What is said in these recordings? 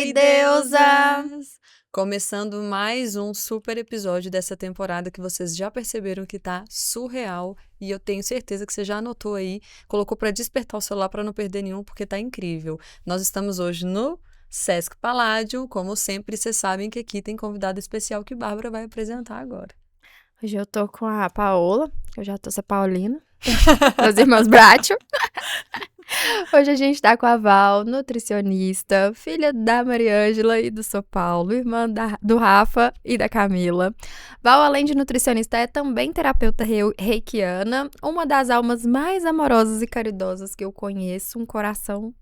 Oi, deusas! Começando mais um super episódio dessa temporada que vocês já perceberam que tá surreal e eu tenho certeza que você já anotou aí, colocou para despertar o celular para não perder nenhum porque tá incrível. Nós estamos hoje no Sesc Palladium, como sempre, vocês sabem que aqui tem convidado especial que Bárbara vai apresentar agora. Hoje eu tô com a Paola, eu já tô essa Paulina, meus irmãos Bracho. Hoje a gente tá com a Val, nutricionista, filha da Mariângela e do São Paulo, irmã do Rafa e da Camila. Val, além de nutricionista, é também terapeuta reikiana, uma das almas mais amorosas e caridosas que eu conheço, um coração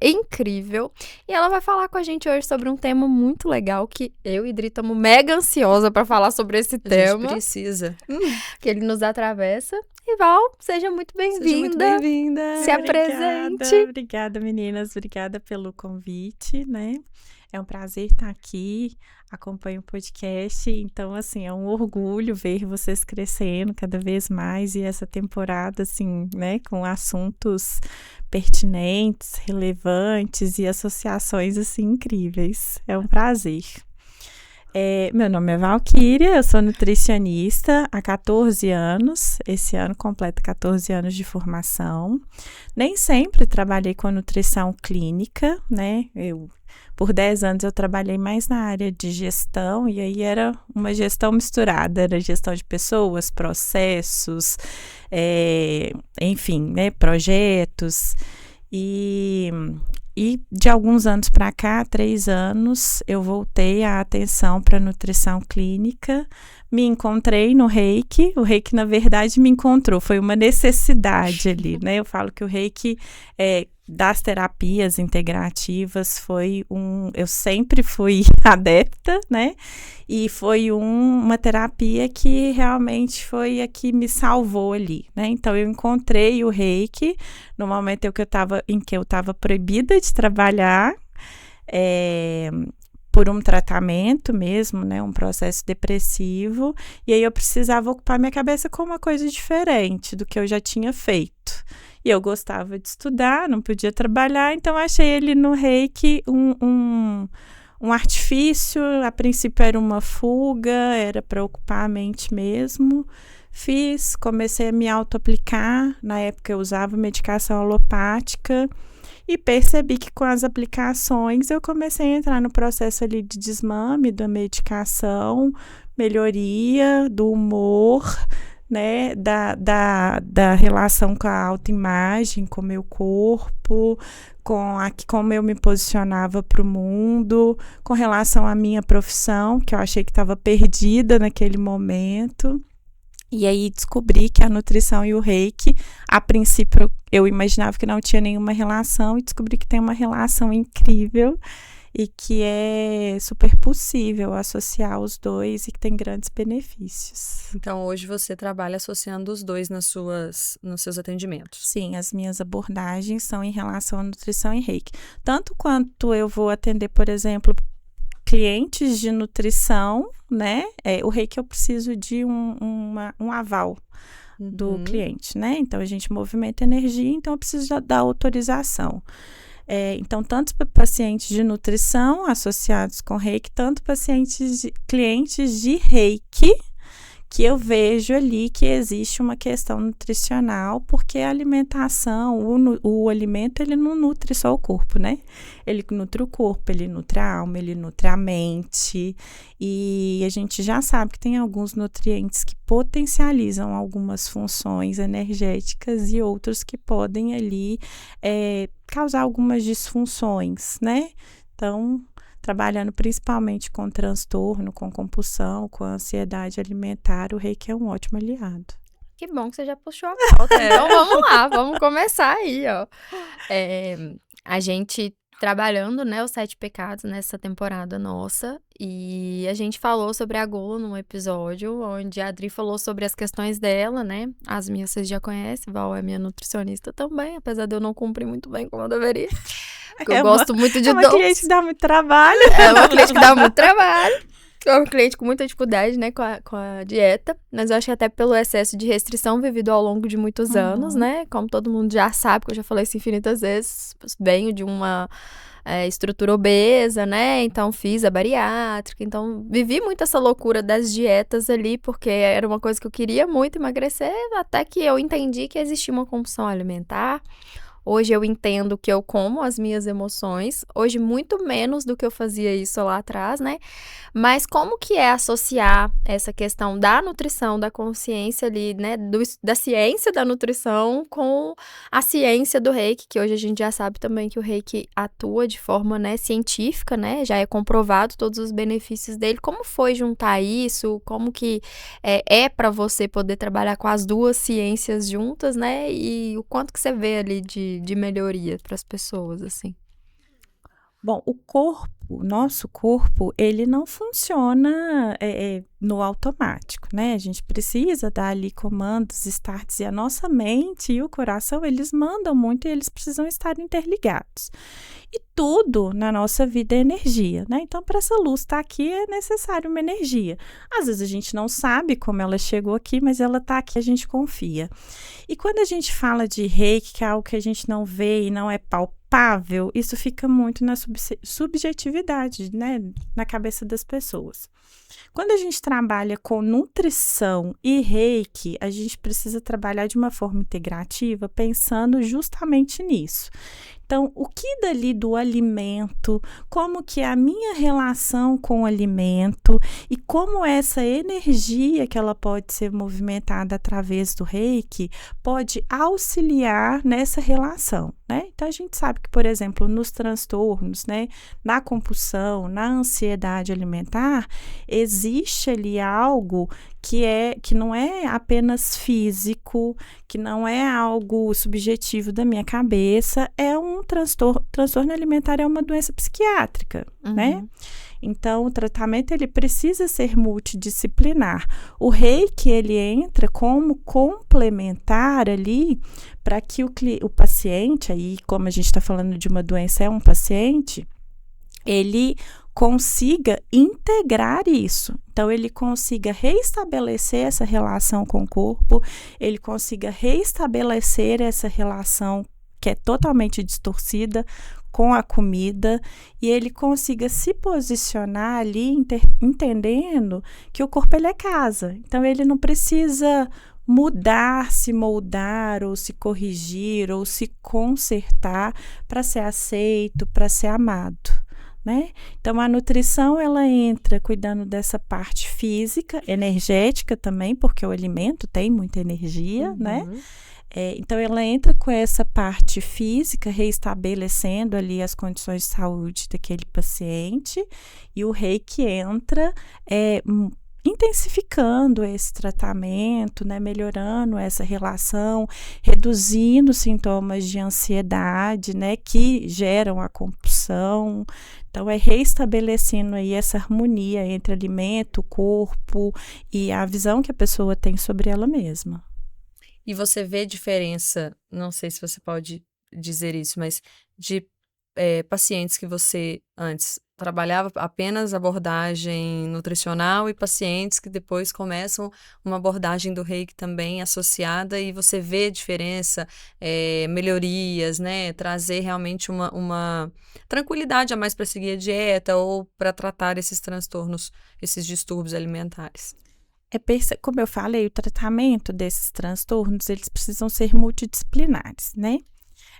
incrível. E ela vai falar com a gente hoje sobre um tema muito legal que eu e Dri estamos mega ansiosa para falar sobre esse tema. A gente precisa. Que ele nos atravessa. E Val, seja muito bem-vinda. Seja muito bem-vinda. Se apresente. Obrigada, meninas. Obrigada pelo convite, né? É um prazer estar aqui, acompanho o podcast, então, assim, é um orgulho ver vocês crescendo cada vez mais e essa temporada, assim, né, com assuntos pertinentes, relevantes e associações, assim, incríveis. É um prazer. Meu nome é Valquíria, eu sou nutricionista há 14 anos, esse ano completa 14 anos de formação. Nem sempre trabalhei com nutrição clínica, né? Por 10 anos eu trabalhei mais na área de gestão e aí era uma gestão misturada, era gestão de pessoas, processos, enfim, né, projetos. E de alguns anos para cá, 3 anos, eu voltei a atenção para nutrição clínica, me encontrei no Reiki, o Reiki na verdade me encontrou, foi uma necessidade ali, né? Eu falo que o Reiki das terapias integrativas eu sempre fui adepta, né? E foi uma terapia que realmente foi a que me salvou ali, né? Então, eu encontrei o Reiki no momento em que eu estava proibida de trabalhar, por um tratamento mesmo, né? Um processo depressivo. E aí, eu precisava ocupar minha cabeça com uma coisa diferente do que eu já tinha feito. E eu gostava de estudar, não podia trabalhar, então achei ele no Reiki um artifício. A princípio era uma fuga, era para ocupar a mente mesmo. Comecei a me auto-aplicar, na época eu usava medicação alopática e percebi que com as aplicações eu comecei a entrar no processo ali de desmame da medicação, melhoria do humor, né, da relação com a autoimagem, com o meu corpo, como eu me posicionava para o mundo, com relação à minha profissão, que eu achei que estava perdida naquele momento. E aí descobri que a nutrição e o Reiki, a princípio eu imaginava que não tinha nenhuma relação, e descobri que tem uma relação incrível e que é super possível associar os dois e que tem grandes benefícios. Então, hoje você trabalha associando os dois nos seus atendimentos? Sim, as minhas abordagens são em relação à nutrição e Reiki. Tanto quanto eu vou atender, por exemplo, clientes de nutrição, né? O Reiki eu preciso de um aval do cliente, né? Então, a gente movimenta energia, então eu preciso da autorização. Então, tanto para pacientes de nutrição associados com Reiki, tanto clientes de Reiki, que eu vejo ali que existe uma questão nutricional, porque a alimentação, o alimento, ele não nutre só o corpo, né? Ele nutre o corpo, ele nutre a alma, ele nutre a mente, e a gente já sabe que tem alguns nutrientes que potencializam algumas funções energéticas e outros que podem ali causar algumas disfunções, né? Então, trabalhando principalmente com transtorno, com compulsão, com ansiedade alimentar, o Reiki é um ótimo aliado. Que bom que você já puxou a pauta. Então, vamos lá, vamos começar aí, ó. A gente trabalhando, né, os 7 pecados nessa temporada nossa, e a gente falou sobre a gula num episódio, onde a Adri falou sobre as questões dela, né, as minhas vocês já conhecem, Val é minha nutricionista também, apesar de eu não cumprir muito bem como eu deveria, porque eu gosto muito de doce. É uma cliente que dá muito trabalho. É uma cliente que dá muito trabalho. É um cliente com muita dificuldade, né, com a dieta, mas eu acho que até pelo excesso de restrição vivido ao longo de muitos anos, né, como todo mundo já sabe, que eu já falei isso infinitas vezes, venho de uma estrutura obesa, né? Então fiz a bariátrica, então vivi muito essa loucura das dietas ali, porque era uma coisa que eu queria muito emagrecer, até que eu entendi que existia uma compulsão alimentar. Hoje eu entendo que eu como as minhas emoções, hoje muito menos do que eu fazia isso lá atrás, né? Mas como que é associar essa questão da nutrição, da consciência ali, né, da ciência da nutrição com a ciência do Reiki, que hoje a gente já sabe também que o Reiki atua de forma, né, científica, né? Já é comprovado todos os benefícios dele. Como foi juntar isso? Como que é para você poder trabalhar com as duas ciências juntas, né? E o quanto que você vê ali de melhoria para as pessoas, assim? Bom, o nosso corpo, ele não funciona no automático, né? A gente precisa dar ali comandos, starts, e a nossa mente e o coração, eles mandam muito e eles precisam estar interligados. E tudo na nossa vida é energia, né? Então, para essa luz estar aqui, é necessário uma energia. Às vezes a gente não sabe como ela chegou aqui, mas ela está aqui, a gente confia. E quando a gente fala de Reiki, que é algo que a gente não vê e não é palpável, isso fica muito na subjetividade, né? Na cabeça das pessoas. Quando a gente trabalha com nutrição e Reiki, a gente precisa trabalhar de uma forma integrativa, pensando justamente nisso. Então, o que dali do alimento, como que é a minha relação com o alimento e como essa energia que ela pode ser movimentada através do Reiki pode auxiliar nessa relação, né? Então, a gente sabe que, por exemplo, nos transtornos, né, na compulsão, na ansiedade alimentar, existe ali algo que não é apenas físico, que não é algo subjetivo da minha cabeça, é um transtorno alimentar, é uma doença psiquiátrica, né? Então, o tratamento, ele precisa ser multidisciplinar. O Reiki, ele entra como complementar ali para que o paciente, aí, como a gente está falando de uma doença, é um paciente, ele consiga integrar isso. Então, ele consiga reestabelecer essa relação com o corpo, ele consiga reestabelecer essa relação que é totalmente distorcida com a comida, e ele consiga se posicionar ali, entendendo que o corpo, ele é casa. Então, ele não precisa mudar, se moldar, ou se corrigir, ou se consertar para ser aceito, para ser amado, né? Então, a nutrição, ela entra cuidando dessa parte física, energética também, porque o alimento tem muita energia, né? Então, ela entra com essa parte física, reestabelecendo ali as condições de saúde daquele paciente, e o Reiki entra intensificando esse tratamento, né, melhorando essa relação, reduzindo sintomas de ansiedade, né, que geram a compulsão. Então, é reestabelecendo aí essa harmonia entre alimento, corpo e a visão que a pessoa tem sobre ela mesma. E você vê diferença, não sei se você pode dizer isso, mas de pacientes que você antes trabalhava apenas abordagem nutricional e pacientes que depois começam uma abordagem do Reiki também associada, e você vê diferença, melhorias, né? Trazer realmente uma tranquilidade a mais para seguir a dieta ou para tratar esses transtornos, esses distúrbios alimentares. Como eu falei, o tratamento desses transtornos, eles precisam ser multidisciplinares, né?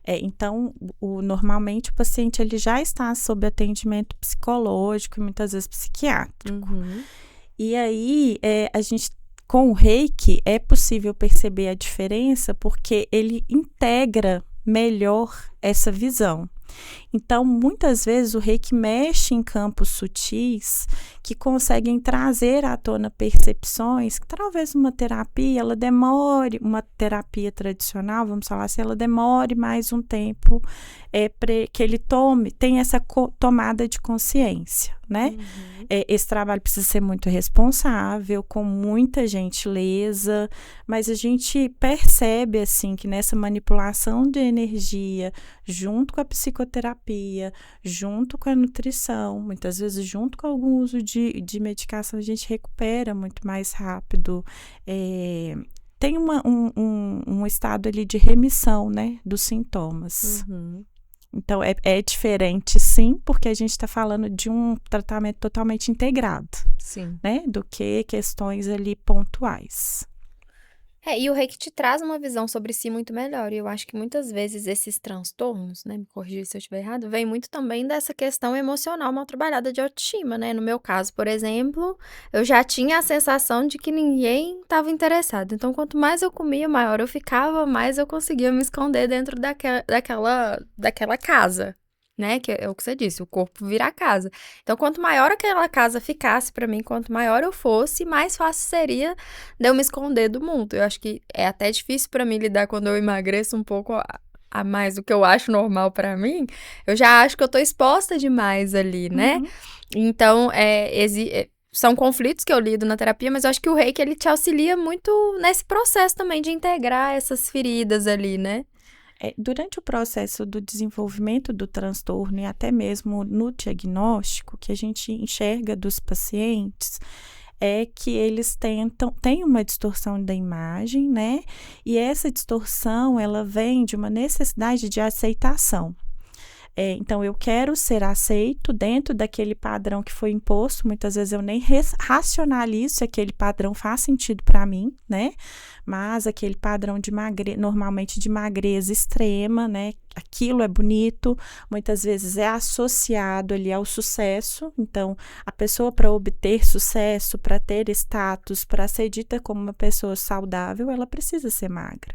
Então, normalmente o paciente, ele já está sob atendimento psicológico e muitas vezes psiquiátrico. E aí, a gente, com o Reiki, é possível perceber a diferença porque ele integra melhor essa visão. Então, muitas vezes o Reiki mexe em campos sutis que conseguem trazer à tona percepções que talvez uma terapia, ela demore, uma terapia tradicional, vamos falar assim, ela demore mais um tempo para que ele tenha essa tomada de consciência, né? Esse trabalho precisa ser muito responsável, com muita gentileza, mas a gente percebe, assim, que nessa manipulação de energia, junto com a psicoterapia, junto com a nutrição, muitas vezes junto com algum uso de medicação, a gente recupera muito mais rápido. Tem um estado ali de remissão, né, dos sintomas. Então, é diferente, sim, porque a gente está falando de um tratamento totalmente integrado, Sim. né? Do que questões ali pontuais. E o reiki te traz uma visão sobre si muito melhor. E eu acho que muitas vezes esses transtornos, né, me corrigir se eu estiver errado, vem muito também dessa questão emocional mal trabalhada de autoestima, né? No meu caso, por exemplo, eu já tinha a sensação de que ninguém estava interessado. Então, quanto mais eu comia, maior eu ficava, mais eu conseguia me esconder dentro daquela casa. Né? Que é o que você disse, o corpo vira a casa. Então, quanto maior aquela casa ficasse pra mim, quanto maior eu fosse, mais fácil seria de eu me esconder do mundo. Eu acho que é até difícil pra mim lidar quando eu emagreço um pouco a mais do que eu acho normal pra mim. Eu já acho que eu tô exposta demais ali, né? Uhum. Então, são conflitos que eu lido na terapia, mas eu acho que o reiki, ele te auxilia muito nesse processo também de integrar essas feridas ali, né? Durante o processo do desenvolvimento do transtorno e até mesmo no diagnóstico, que a gente enxerga dos pacientes, é que eles têm uma distorção da imagem, né? E essa distorção, ela vem de uma necessidade de aceitação. Então, eu quero ser aceito dentro daquele padrão que foi imposto. Muitas vezes eu nem racionalizo se aquele padrão faz sentido para mim, né? Mas aquele padrão normalmente de magreza extrema, né? Aquilo é bonito, muitas vezes é associado ali ao sucesso. Então, a pessoa, para obter sucesso, para ter status, para ser dita como uma pessoa saudável, ela precisa ser magra.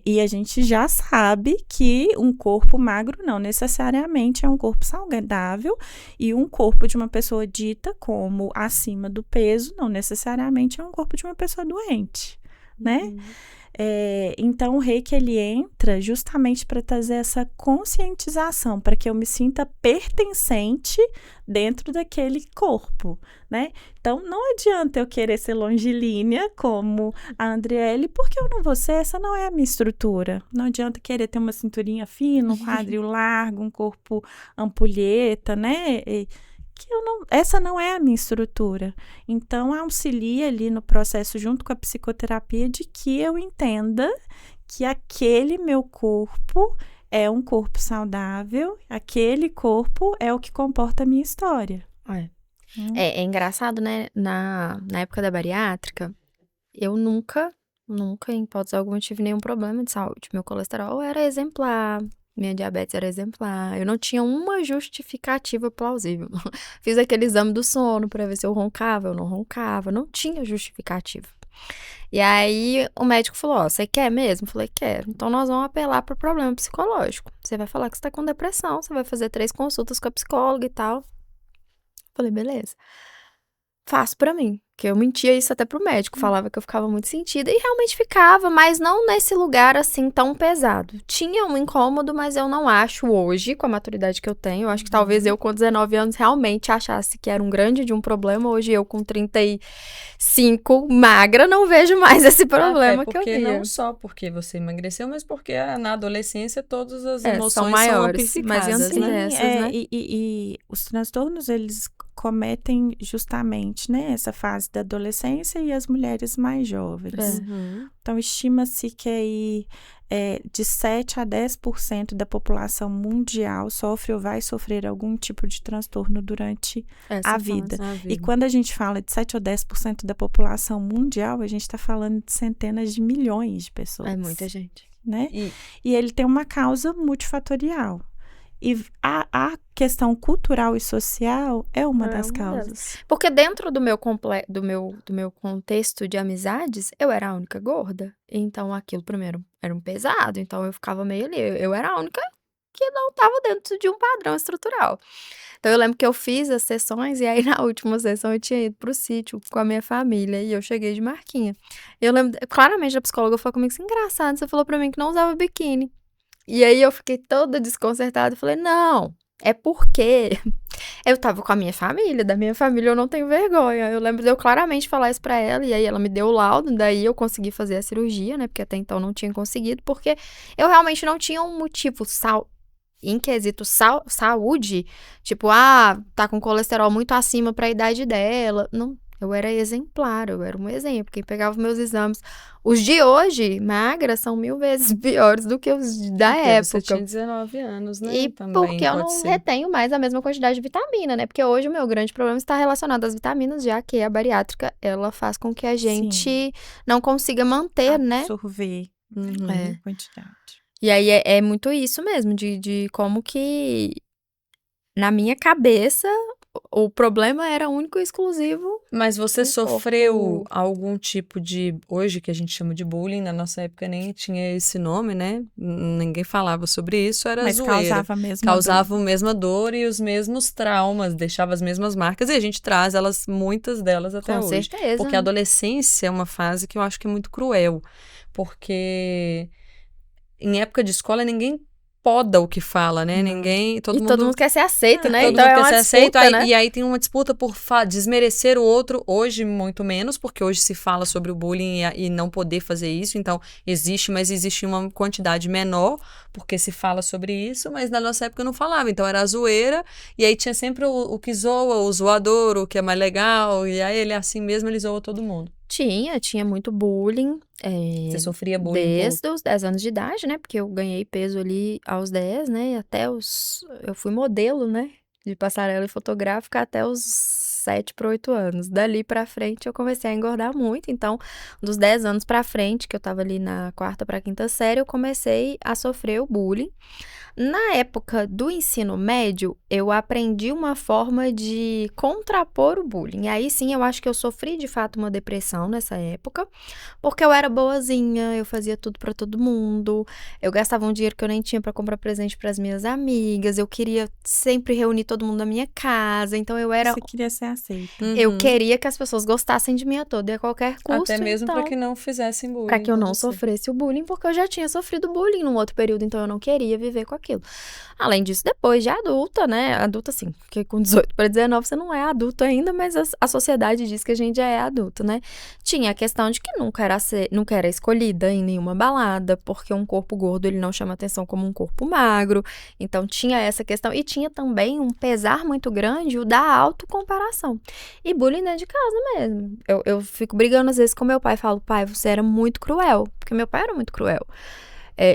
E a gente já sabe que um corpo magro não necessariamente é um corpo saudável, e um corpo de uma pessoa dita como acima do peso não necessariamente é um corpo de uma pessoa doente, né? Então, o reiki, ele entra justamente para trazer essa conscientização, para que eu me sinta pertencente dentro daquele corpo, né? Então, não adianta eu querer ser longilínea como a Andriele, porque eu não vou ser, essa não é a minha estrutura. Não adianta querer ter uma cinturinha fina, um quadril largo, um corpo ampulheta, né? Essa não é a minha estrutura. Então, auxilia ali no processo, junto com a psicoterapia, de que eu entenda que aquele meu corpo é um corpo saudável, aquele corpo é o que comporta a minha história. É engraçado, né? Na época da bariátrica, eu nunca, em hipótese alguma, tive nenhum problema de saúde. Meu colesterol era exemplar. Minha diabetes era exemplar. Eu não tinha uma justificativa plausível. Fiz aquele exame do sono pra ver se eu roncava. Eu não roncava. Não tinha justificativa. E aí, o médico falou, ó, você quer mesmo? Eu falei, quero. Então, nós vamos apelar pro problema psicológico. Você vai falar que você tá com depressão. Você vai fazer 3 consultas com a psicóloga e tal. Falei, beleza. Faço pra mim. Que eu mentia isso até pro médico, falava que eu ficava muito sentida, e realmente ficava, mas não nesse lugar assim tão pesado. Tinha um incômodo, mas eu não acho hoje, com a maturidade que eu tenho, eu acho que talvez eu com 19 anos realmente achasse que era um grande de um problema. Hoje eu com 35, magra, não vejo mais esse problema que eu porque via. não só porque você emagreceu, mas porque na adolescência todas as São emoções maiores, são mais amplificadas, né? intensas, né? E os transtornos, eles cometem justamente, né, essa fase da adolescência e as mulheres mais jovens. Então, estima-se que aí de 7 a 10% da população mundial sofre ou vai sofrer algum tipo de transtorno durante a vida. E quando a gente fala de 7 ou 10% da população mundial, a gente está falando de centenas de milhões de pessoas. É muita gente. Né? E ele tem uma causa multifatorial. E a questão cultural e social é uma das causas. Porque dentro do meu contexto de amizades, eu era a única gorda. Então, aquilo, primeiro, era um pesado. Então, eu ficava meio ali. Eu era a única que não estava dentro de um padrão estrutural. Então, eu lembro que eu fiz as sessões, e aí, na última sessão, eu tinha ido pro sítio com a minha família, e eu cheguei de marquinha. Eu lembro, claramente, a psicóloga falou comigo assim, engraçado, você falou pra mim que não usava biquíni. E aí eu fiquei toda desconcertada e falei, não, é porque eu tava com a minha família, da minha família eu não tenho vergonha. Eu lembro de eu claramente falar isso pra ela, e aí ela me deu o laudo, daí eu consegui fazer a cirurgia, né, porque até então não tinha conseguido, porque eu realmente não tinha um motivo em quesito saúde, tipo, tá com colesterol muito acima pra idade dela, não. Eu era exemplar, eu era um exemplo. Quem pegava os meus exames, os de hoje, magra, são 1000 vezes piores do que os da Porque você época. tinha 19 anos, né? E Também porque eu pode não ser. retenho mais a mesma quantidade de vitamina, né? Porque hoje o meu grande problema está relacionado às vitaminas, já que a bariátrica, ela faz com que a gente não consiga manter, né? Absorver Uhum. É. quantidade. E aí é muito isso mesmo, de como que na minha cabeça o problema era único e exclusivo. Mas você Um sofreu corpo- algum tipo de, hoje que a gente chama de bullying, na nossa época nem tinha esse nome, né? Ninguém falava sobre isso, era Mas zoeira. causava a mesma Causava dor. a mesma dor e os mesmos traumas, deixava as mesmas marcas e a gente traz elas, muitas delas até Com hoje. certeza. Porque a adolescência é uma fase que eu acho que é muito cruel, porque em época de escola ninguém poda o que fala, né? Não. Ninguém, E todo mundo quer ser aceito, né? todo Então mundo é quer uma ser aceito, disputa, né? e aí tem uma disputa por desmerecer o outro, hoje muito menos, porque hoje se fala sobre o bullying e não poder fazer isso, então existe, mas existe uma quantidade menor, porque se fala sobre isso, mas na nossa época não falava, então era a zoeira, e aí tinha sempre o que zoa, o zoador, o que é mais legal, e aí ele assim mesmo, ele zoa todo mundo. Tinha muito bullying. Você sofria bullying Desde os 10 anos de idade, né? Porque eu ganhei peso ali aos 10, né? E até os... Eu fui modelo, né? De passarela fotográfica até os 7 para 8 anos. Dali pra frente eu comecei a engordar muito. Então, dos 10 anos pra frente, que eu tava ali na 4ª pra 5ª série, eu comecei a sofrer o bullying. Na época do ensino médio, eu aprendi uma forma de contrapor o bullying. E aí sim, eu acho que eu sofri de fato uma depressão nessa época, porque eu era boazinha, eu fazia tudo pra todo mundo, eu gastava um dinheiro que eu nem tinha pra comprar presente pras minhas amigas, eu queria sempre reunir todo mundo na minha casa, então eu era. Você queria ser aceita. Eu Uhum. queria que as pessoas gostassem de mim a todo e a qualquer custo. Até mesmo então, para que não fizessem bullying para que eu com não você. sofresse o bullying, porque eu já tinha sofrido bullying num outro período, então eu não queria viver com aquilo. Além disso, depois de adulta, né? Adulta, assim, porque com 18 para 19 você não é adulto ainda, mas a sociedade diz que a gente já é adulto, né? Tinha a questão de que nunca era escolhida em nenhuma balada, porque um corpo gordo ele não chama atenção como um corpo magro. Então tinha essa questão. E tinha também um pesar muito grande o da autocomparação. E bullying dentro de casa mesmo. Eu fico brigando às vezes com meu pai, falo, pai, você era muito cruel, porque meu pai era muito cruel.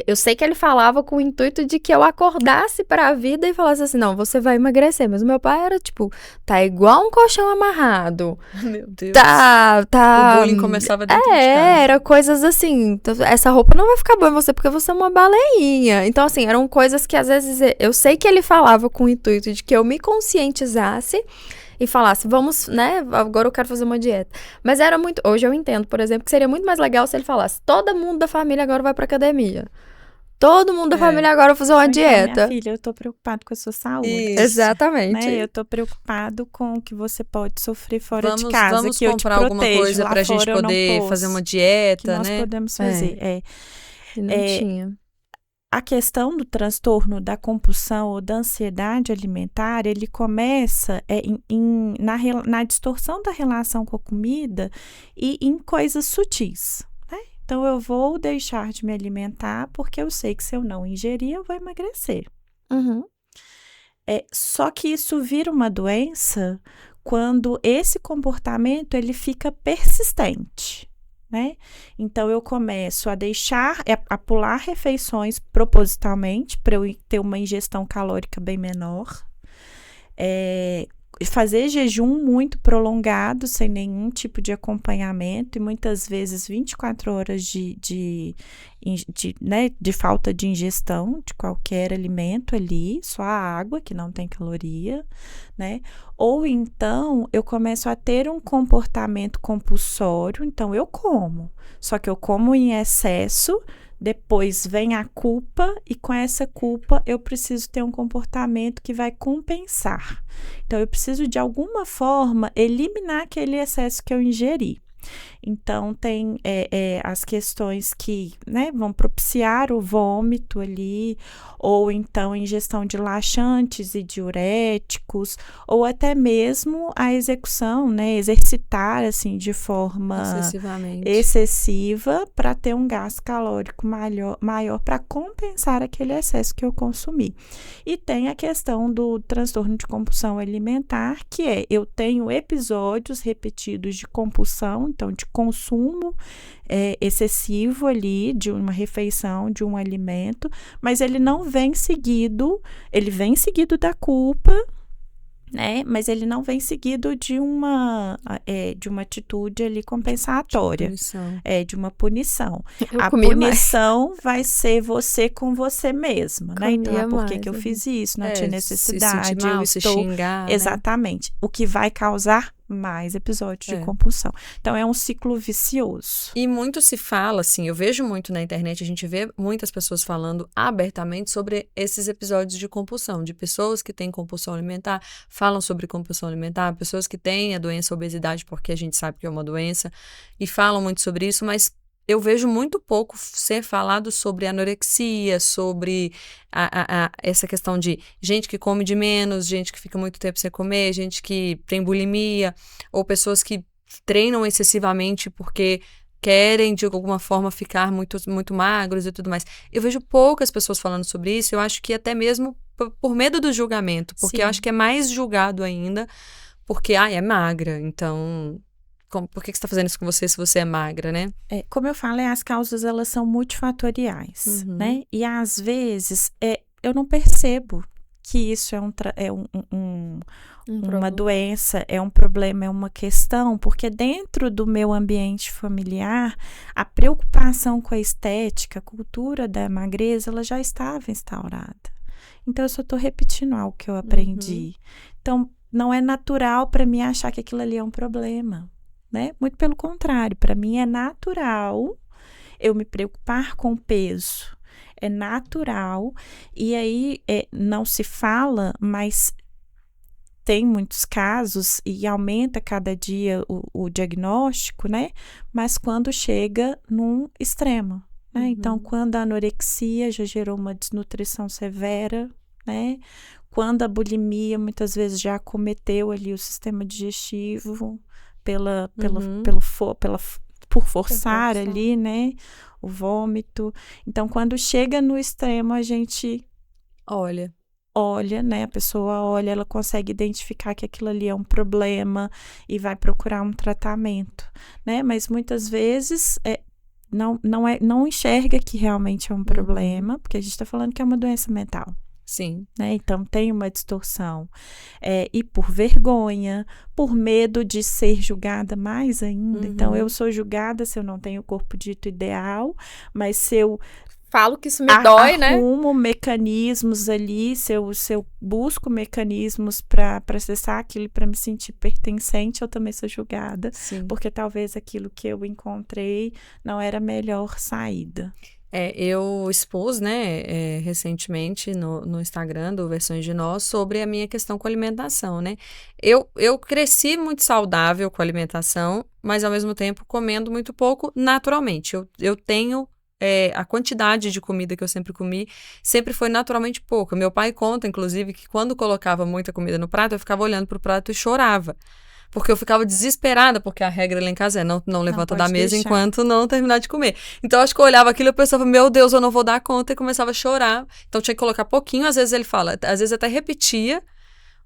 Eu sei que ele falava com o intuito de que eu acordasse para a vida e falasse assim, não, você vai emagrecer. Mas o meu pai era tipo, tá igual um colchão amarrado. Meu Deus. Tá. O bullying começava dentro de casa. Era coisas assim, essa roupa não vai ficar boa em você porque você é uma baleinha. Então, assim, eram coisas que às vezes eu sei que ele falava com o intuito de que eu me conscientizasse e falasse, vamos, né, agora eu quero fazer uma dieta. Mas era muito, hoje eu entendo, por exemplo, que seria muito mais legal se ele falasse, todo mundo da família agora vai pra academia. Todo mundo da família agora vai fazer uma Então, dieta. minha filha, eu tô preocupado com a sua saúde. Isso. Exatamente. Né? Eu tô preocupado com o que você pode sofrer fora de casa. Vamos que comprar eu te alguma protejo. coisa Lá pra gente fora eu não poder posso, fazer uma que dieta, nós né? podemos fazer. E não tinha. A questão do transtorno da compulsão ou da ansiedade alimentar, ele começa na distorção da relação com a comida e em coisas sutis. Né? Então, eu vou deixar de me alimentar porque eu sei que se eu não ingerir, eu vou emagrecer. Uhum. Só que isso vira uma doença quando esse comportamento ele fica persistente. Né? Então, eu começo a pular refeições propositalmente para eu ter uma ingestão calórica bem menor, fazer jejum muito prolongado, sem nenhum tipo de acompanhamento, e muitas vezes 24 horas de falta de ingestão de qualquer alimento ali, só a água, que não tem caloria, né? Ou então, eu começo a ter um comportamento compulsório, então eu como, só que eu como em excesso, depois vem a culpa e com essa culpa eu preciso ter um comportamento que vai compensar. Então, eu preciso de alguma forma eliminar aquele excesso que eu ingeri. Então, tem as questões que, né, vão propiciar o vômito ali, ou então ingestão de laxantes e diuréticos, ou até mesmo a execução, né, exercitar, assim, de forma excessiva para ter um gasto calórico maior para compensar aquele excesso que eu consumi. E tem a questão do transtorno de compulsão alimentar, que eu tenho episódios repetidos de compulsão, então de consumo excessivo ali de uma refeição, de um alimento, mas ele não vem seguido, ele vem seguido da culpa, né? Mas ele não vem seguido de uma atitude ali compensatória, de uma punição. A punição vai ser você com você mesma, né? Então, por que eu fiz isso? Não tinha necessidade. Se sentir mal, se xingar, exatamente. Né? O que vai causar mais episódios de compulsão. Então, é um ciclo vicioso. E muito se fala, assim, eu vejo muito na internet, a gente vê muitas pessoas falando abertamente sobre esses episódios de compulsão, de pessoas que têm compulsão alimentar, falam sobre compulsão alimentar, pessoas que têm a doença obesidade, porque a gente sabe que é uma doença, e falam muito sobre isso, mas eu vejo muito pouco ser falado sobre anorexia, sobre essa questão de gente que come de menos, gente que fica muito tempo sem comer, gente que tem bulimia, ou pessoas que treinam excessivamente porque querem, de alguma forma, ficar muito, muito magros e tudo mais. Eu vejo poucas pessoas falando sobre isso, eu acho que até mesmo por medo do julgamento, porque eu acho que é mais julgado ainda, porque, é magra, então... Por que você está fazendo isso com você se você é magra, né? Como eu falo, as causas, elas são multifatoriais, né? E às vezes, eu não percebo que isso é uma doença, é um problema, é uma questão, porque dentro do meu ambiente familiar, a preocupação com a estética, a cultura da magreza, ela já estava instaurada. Então, eu só estou repetindo algo que eu aprendi. Então, não é natural para mim achar que aquilo ali é um problema. Né? Muito pelo contrário, para mim é natural eu me preocupar com o peso, é natural, e aí não se fala, mas tem muitos casos e aumenta cada dia o diagnóstico, né? Mas quando chega num extremo, né? Então, quando a anorexia já gerou uma desnutrição severa, né? Quando a bulimia muitas vezes já acometeu ali o sistema digestivo, por forçar ali, né, o vômito. Então, quando chega no extremo, a gente olha, né, a pessoa olha, ela consegue identificar que aquilo ali é um problema e vai procurar um tratamento, né, mas muitas vezes não enxerga que realmente é um problema, porque a gente está falando que é uma doença mental. Sim. Né? Então, tem uma distorção. E por vergonha, por medo de ser julgada mais ainda. Então, eu sou julgada se eu não tenho o corpo dito ideal, mas se eu falo que isso me dói, né? Arrumo mecanismos ali, se eu busco mecanismos para acessar aquilo, para me sentir pertencente, eu também sou julgada. Sim. Porque talvez aquilo que eu encontrei não era a melhor saída. Eu expus, né, recentemente no Instagram do Versões de Nós sobre a minha questão com a alimentação, né? Eu cresci muito saudável com a alimentação, mas ao mesmo tempo comendo muito pouco naturalmente. Eu tenho a quantidade de comida que eu sempre comi sempre foi naturalmente pouca. Meu pai conta, inclusive, que quando colocava muita comida no prato, eu ficava olhando pro prato e chorava. Porque eu ficava desesperada, porque a regra lá em casa é não levanta da mesa enquanto não terminar de comer. Então, acho que eu olhava aquilo e pensava, meu Deus, eu não vou dar conta, e começava a chorar. Então, tinha que colocar pouquinho, às vezes ele fala, às vezes até repetia,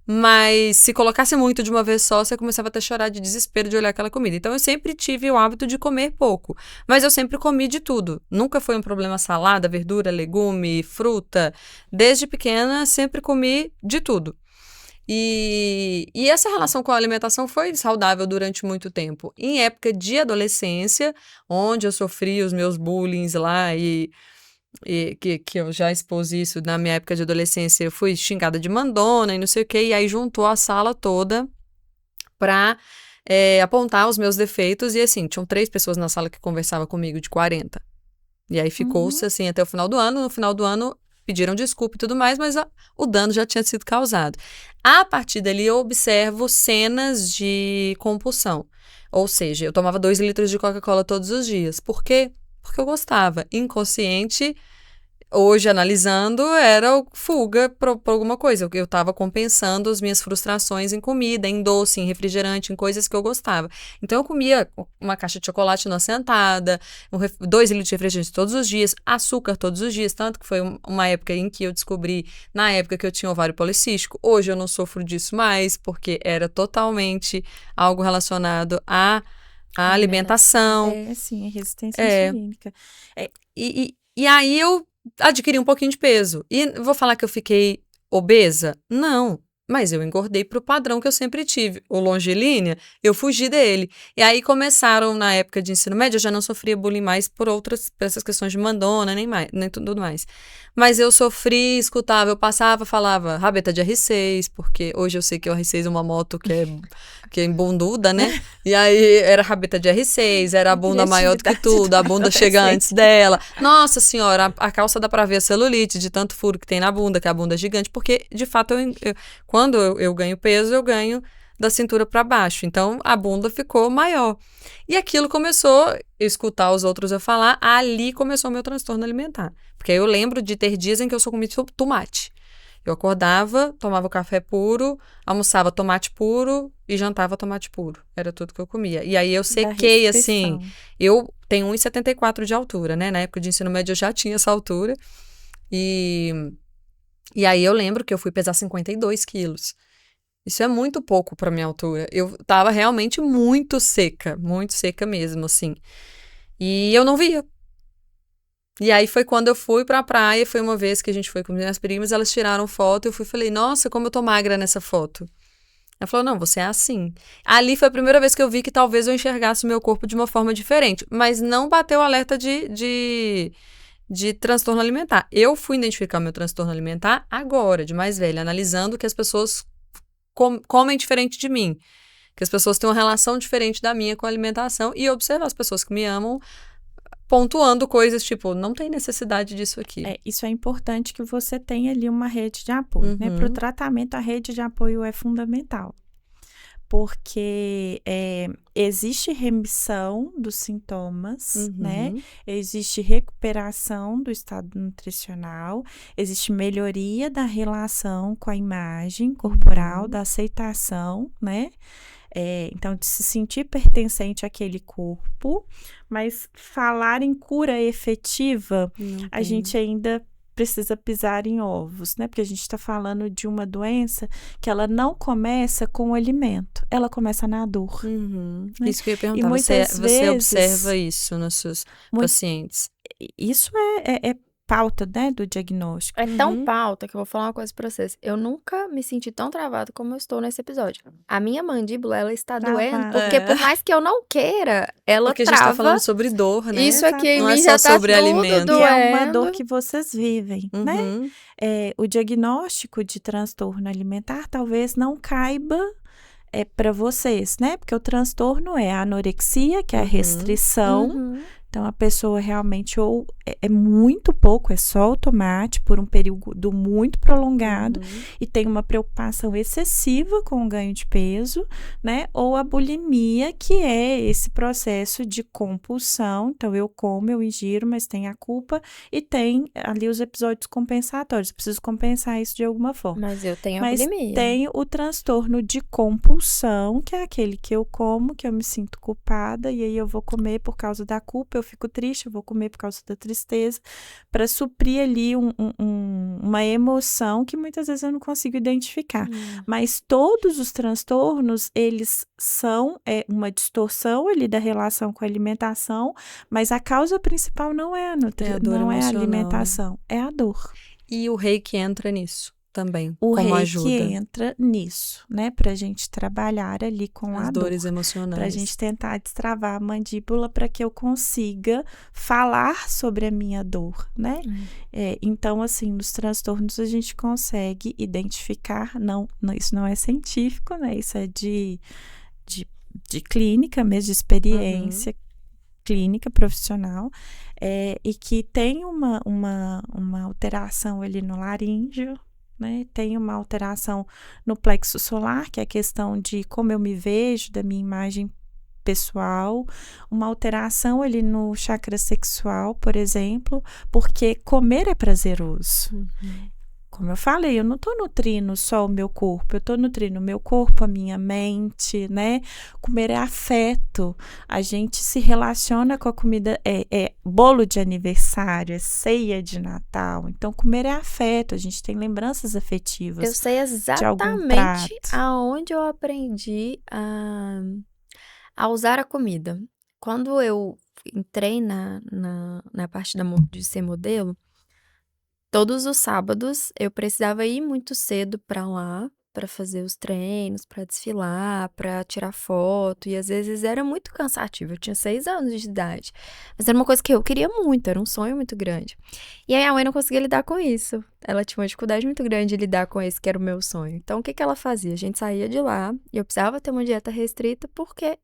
mas se colocasse muito de uma vez só, você começava até a chorar de desespero de olhar aquela comida. Então, eu sempre tive o hábito de comer pouco, mas eu sempre comi de tudo. Nunca foi um problema salada, verdura, legume, fruta. Desde pequena, sempre comi de tudo. E essa relação com a alimentação foi saudável durante muito tempo. Em época de adolescência, onde eu sofri os meus bullying lá que eu já expus isso na minha época de adolescência, eu fui xingada de mandona e não sei o quê, e aí juntou a sala toda pra apontar os meus defeitos, e assim, tinham 3 pessoas na sala que conversavam comigo de 40. E aí ficou-se assim até o final do ano. No final do ano pediram desculpa e tudo mais, mas o dano já tinha sido causado. A partir dali eu observo cenas de compulsão. Ou seja, eu tomava 2 litros de Coca-Cola todos os dias. Por quê? Porque eu gostava. Inconsciente, hoje analisando, era fuga por alguma coisa. Eu estava compensando as minhas frustrações em comida, em doce, em refrigerante, em coisas que eu gostava. Então eu comia uma caixa de chocolate numa sentada, 2 litros de refrigerante todos os dias, açúcar todos os dias, tanto que foi uma época em que eu descobri, na época que eu tinha ovário policístico. Hoje eu não sofro disso mais, porque era totalmente algo relacionado à alimentação. Sim, a resistência insulínica. E aí eu adquiri um pouquinho de peso. E vou falar que eu fiquei obesa? Não. Mas eu engordei pro padrão que eu sempre tive. O longilínea, eu fugi dele. E aí começaram, na época de ensino médio, eu já não sofria bullying mais por essas questões de mandona, nem tudo mais. Mas eu sofri, escutava, eu passava, falava rabeta de R6, porque hoje eu sei que o R6 é uma moto que é embunduda, né? E aí era rabeta de R6, era a bunda maior do que tudo, a bunda chega antes dela. Nossa senhora, a calça dá pra ver a celulite de tanto furo que tem na bunda, que a bunda é gigante, porque de fato quando eu ganho peso, eu ganho da cintura para baixo. Então, a bunda ficou maior. E aquilo começou, eu escutar os outros eu falar, ali começou o meu transtorno alimentar. Porque aí eu lembro de ter dias em que eu só comia tomate. Eu acordava, tomava café puro, almoçava tomate puro e jantava tomate puro. Era tudo que eu comia. E aí eu sequei, assim, eu tenho 1,74 de altura, né? Na época de ensino médio eu já tinha essa altura. E aí eu lembro que eu fui pesar 52 quilos. Isso é muito pouco para minha altura. Eu tava realmente muito seca mesmo, assim. E eu não via. E aí foi quando eu fui pra praia, foi uma vez que a gente foi com minhas primas, elas tiraram foto, eu fui e falei, nossa, como eu tô magra nessa foto. Ela falou, não, você é assim. Ali foi a primeira vez que eu vi que talvez eu enxergasse o meu corpo de uma forma diferente, mas não bateu o alerta de transtorno alimentar. Eu fui identificar meu transtorno alimentar agora, de mais velha, analisando que as pessoas comem diferente de mim, que as pessoas têm uma relação diferente da minha com a alimentação e observar as pessoas que me amam pontuando coisas tipo, não tem necessidade disso aqui. Isso é importante que você tenha ali uma rede de apoio, né? Para o tratamento, a rede de apoio é fundamental. Porque existe remissão dos sintomas, né? Existe recuperação do estado nutricional, existe melhoria da relação com a imagem corporal, da aceitação, né? Então, de se sentir pertencente àquele corpo, mas falar em cura efetiva, a gente ainda precisa pisar em ovos, né? Porque a gente está falando de uma doença que ela não começa com o alimento, ela começa na dor. Né? Isso que eu ia perguntar, você observa isso nos seus pacientes? Isso é pauta, né, do diagnóstico. É tão pauta que eu vou falar uma coisa pra vocês. Eu nunca me senti tão travada como eu estou nesse episódio. A minha mandíbula, ela está doendo, porque por mais que eu não queira, ela porque trava. Porque a gente tá falando sobre dor, né? Isso aqui em não mim é já só tá sobre tudo alimento. doendo. É uma dor que vocês vivem, né? O diagnóstico de transtorno alimentar talvez não caiba para vocês, né? Porque o transtorno é a anorexia, que é a restrição. Então, a pessoa realmente ou é muito pouco, é só o tomate por um período muito prolongado e tem uma preocupação excessiva com o ganho de peso, né? Ou a bulimia, que é esse processo de compulsão. Então, eu como, eu ingiro, mas tem a culpa e tem ali os episódios compensatórios. Preciso compensar isso de alguma forma. Mas eu tenho a bulimia. Mas tem o transtorno de compulsão, que é aquele que eu como, que eu me sinto culpada e aí eu vou comer por causa da culpa, eu fico triste, eu vou comer por causa da tristeza, para suprir ali uma emoção que muitas vezes eu não consigo identificar. Mas todos os transtornos, eles são uma distorção ali da relação com a alimentação, mas a causa principal não é a nutrição, não é a alimentação, é a dor. E o reiki entra nisso também, o como reiki ajuda. entra nisso, né? Pra gente trabalhar ali com as a dores dor, emocionais. pra gente tentar destravar a mandíbula para que eu consiga falar sobre a minha dor, né? Então, assim, nos transtornos a gente consegue identificar, isso não é científico, né? Isso é de clínica mesmo, de experiência clínica profissional, e que tem uma alteração ali no laríngeo, né? Tem uma alteração no plexo solar, que é a questão de como eu me vejo, da minha imagem pessoal, uma alteração ali no chakra sexual, por exemplo, porque comer é prazeroso. Como eu falei, eu não estou nutrindo só o meu corpo, eu estou nutrindo o meu corpo, a minha mente, né? Comer é afeto. A gente se relaciona com a comida, é bolo de aniversário, é ceia de Natal. Então, comer é afeto, a gente tem lembranças afetivas. Eu sei de algum exatamente prato. aonde eu aprendi a usar a comida. Quando eu entrei na parte de ser modelo, todos os sábados eu precisava ir muito cedo pra lá, pra fazer os treinos, pra desfilar, pra tirar foto, e às vezes era muito cansativo. Eu tinha 6 anos de idade, mas era uma coisa que eu queria muito, era um sonho muito grande. E aí a mãe não conseguia lidar com isso. Ela tinha uma dificuldade muito grande de lidar com esse que era o meu sonho. Então o que que ela fazia? A gente saía de lá e eu precisava ter uma dieta restrita porque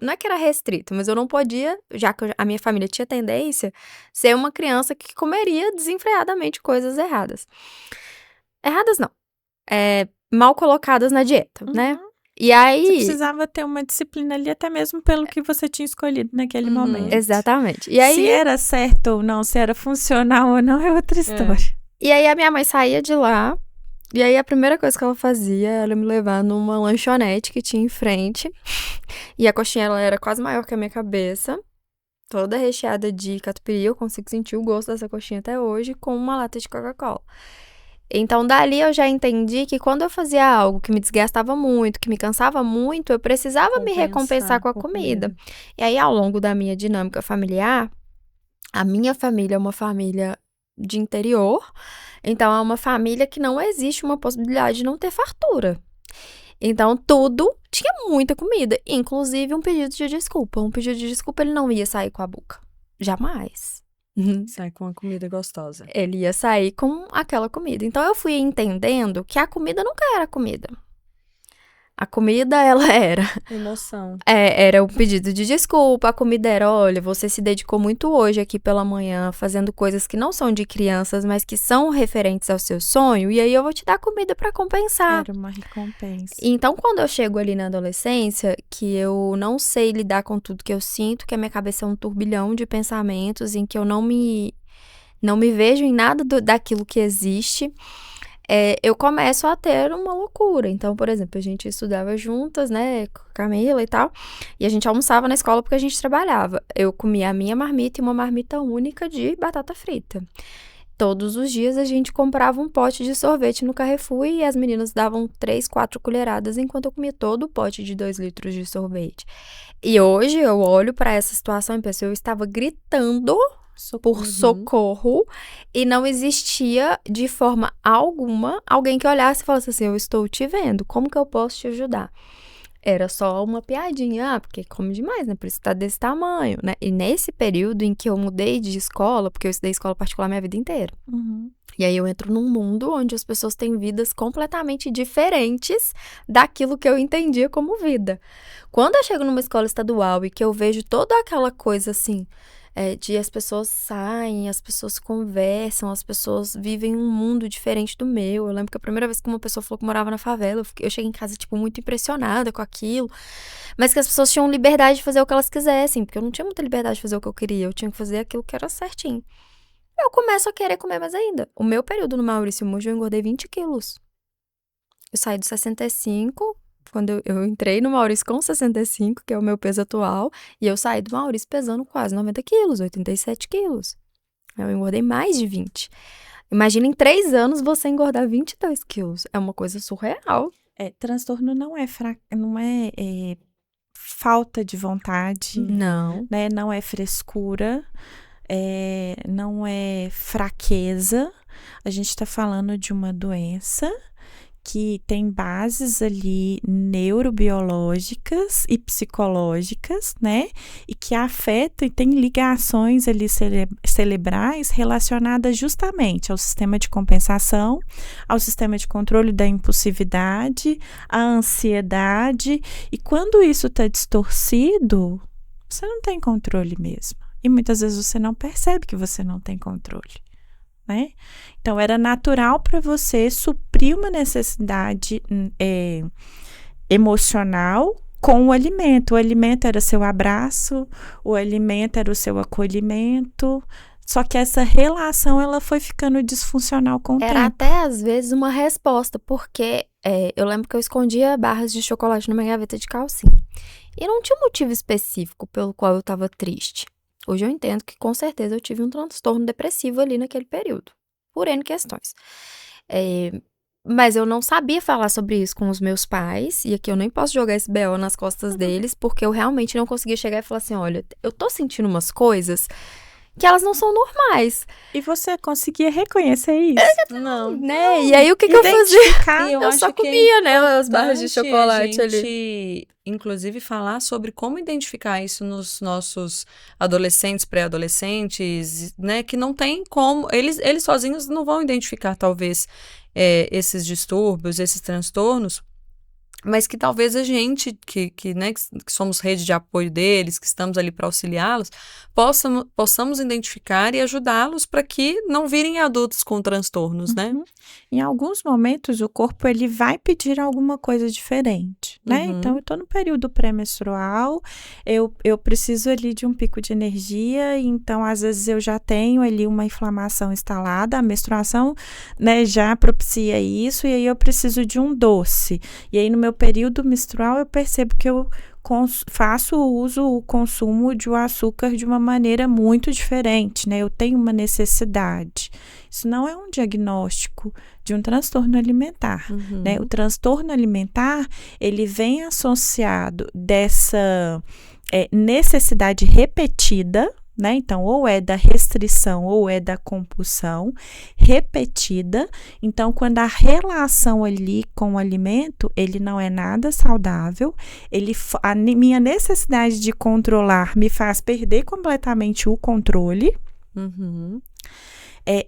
não é que era restrito, mas eu não podia, já que a minha família tinha tendência, ser uma criança que comeria desenfreadamente coisas erradas. Erradas não, mal colocadas na dieta, né? E Você aí, precisava ter uma disciplina ali, até mesmo pelo que você tinha escolhido naquele momento. exatamente. E Se aí, era certo ou não, se era funcional ou não, é outra história. a minha mãe saía de lá, e aí a primeira coisa que ela fazia era me levar numa lanchonete que tinha em frente, e a coxinha ela era quase maior que a minha cabeça, toda recheada de catupiry, eu consigo sentir o gosto dessa coxinha até hoje, com uma lata de Coca-Cola. Então, dali eu já entendi que quando eu fazia algo que me desgastava muito, que me cansava muito, eu precisava me recompensar com a comida. E aí, ao longo da minha dinâmica familiar, a minha família é uma família de interior, então é uma família que não existe uma possibilidade de não ter fartura. Então, tudo tinha muita comida, inclusive um pedido de desculpa. Um pedido de desculpa, ele não ia sair com a boca. Jamais. Sai com uma comida gostosa. Ele ia sair com aquela comida. Então, eu fui entendendo que a comida nunca era comida. A comida, ela era Emoção. era um pedido de desculpa, a comida era, olha, você se dedicou muito hoje aqui pela manhã, fazendo coisas que não são de crianças, mas que são referentes ao seu sonho, e aí eu vou te dar comida pra compensar. Era uma recompensa. Então, quando eu chego ali na adolescência, que eu não sei lidar com tudo que eu sinto, que a minha cabeça é um turbilhão de pensamentos, em que eu não me vejo em nada daquilo que existe, eu começo a ter uma loucura. Então, por exemplo, a gente estudava juntas, né, com a Camila e tal, e a gente almoçava na escola porque a gente trabalhava. Eu comia a minha marmita e uma marmita única de batata frita. Todos os dias a gente comprava um pote de sorvete no Carrefour e as meninas davam 3, 4 colheradas enquanto eu comia todo o pote de 2 litros de sorvete. E hoje eu olho para essa situação e penso, eu estava gritando por socorro e não existia de forma alguma alguém que olhasse e falasse assim, eu estou te vendo, como que eu posso te ajudar? Era só uma piadinha, porque come demais, né? Por isso que tá desse tamanho, né? E nesse período em que eu mudei de escola, porque eu estudei escola particular minha vida inteira. E aí eu entro num mundo onde as pessoas têm vidas completamente diferentes daquilo que eu entendia como vida. Quando eu chego numa escola estadual e que eu vejo toda aquela coisa assim, de as pessoas saem, as pessoas conversam, as pessoas vivem um mundo diferente do meu. Eu lembro que a primeira vez que uma pessoa falou que morava na favela, eu cheguei em casa, tipo, muito impressionada com aquilo. Mas que as pessoas tinham liberdade de fazer o que elas quisessem, porque eu não tinha muita liberdade de fazer o que eu queria, eu tinha que fazer aquilo que era certinho. Eu começo a querer comer mais ainda. O meu período no Maurício Mogi, eu engordei 20 quilos. Eu saí dos 65... Quando eu entrei no Maurício com 65, que é o meu peso atual, e eu saí do Maurício pesando quase 90 quilos, 87 quilos. Eu engordei mais de 20. Imagina em 3 anos você engordar 22 quilos. É uma coisa surreal. Transtorno não é falta de vontade, Não. né? Não é frescura, não é fraqueza. A gente está falando de uma doença que tem bases ali neurobiológicas e psicológicas, né? E que afeta e tem ligações ali cerebrais relacionadas justamente ao sistema de compensação, ao sistema de controle da impulsividade, à ansiedade. E quando isso está distorcido, você não tem controle mesmo. E muitas vezes você não percebe que você não tem controle. Né? Então, era natural para você suprir uma necessidade emocional com o alimento. O alimento era seu abraço, o alimento era o seu acolhimento. Só que essa relação, ela foi ficando disfuncional com o Era tempo. até, às vezes, uma resposta, porque eu lembro que eu escondia barras de chocolate na minha gaveta de calcinha. E não tinha um motivo específico pelo qual eu tava triste. Hoje eu entendo que, com certeza, eu tive um transtorno depressivo ali naquele período, por N questões. Mas eu não sabia falar sobre isso com os meus pais, e aqui eu nem posso jogar esse BO nas costas deles, porque eu realmente não conseguia chegar e falar assim, olha, eu tô sentindo umas coisas que elas não são normais, E você conseguia reconhecer isso? Não. né? E aí o que eu fazia? Identificar. E eu Eu acho só que é comia, né, as barras de importante chocolate a ali. gente, inclusive, falar sobre como identificar isso nos nossos adolescentes, pré-adolescentes, né? Que não tem como, eles sozinhos não vão identificar, talvez, esses distúrbios, esses transtornos, mas que talvez a gente, né, que somos rede de apoio deles, que estamos ali para auxiliá-los, possamos identificar e ajudá-los para que não virem adultos com transtornos, né? Uhum. Em alguns momentos, o corpo ele vai pedir alguma coisa diferente, né? Uhum. Então, eu tô no período pré-menstrual, eu preciso ali de um pico de energia, então, às vezes, eu já tenho ali uma inflamação instalada, a menstruação, né, já propicia isso, e aí eu preciso de um doce. E aí, no meu período menstrual, eu percebo que eu faço o consumo de açúcar de uma maneira muito diferente, né? Eu tenho uma necessidade. Isso não é um diagnóstico de um transtorno alimentar, né? O transtorno alimentar, ele vem associado dessa necessidade repetida, né? Então, ou é da restrição ou é da compulsão repetida. Então, quando a relação ali com o alimento, ele não é nada saudável, a minha necessidade de controlar me faz perder completamente o controle.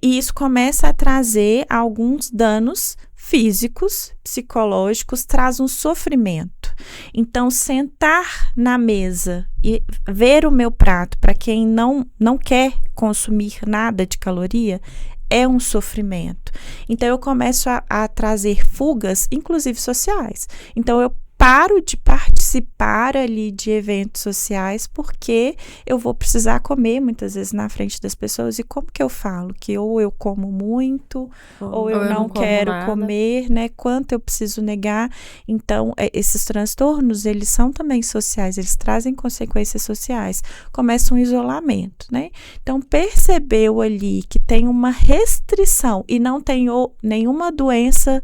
E isso começa a trazer alguns danos físicos, psicológicos, traz um sofrimento. Então, sentar na mesa e ver o meu prato, para quem não quer consumir nada de caloria, é um sofrimento. Então, eu começo a trazer fugas, inclusive sociais. Então, eu paro de participar ali de eventos sociais porque eu vou precisar comer muitas vezes na frente das pessoas. E como que eu falo? Que ou eu como muito, ou eu não quero comer, né? Quanto eu preciso negar. Então, esses transtornos, eles são também sociais, eles trazem consequências sociais. Começa um isolamento, né? Então, percebeu ali que tem uma restrição e não tem nenhuma doença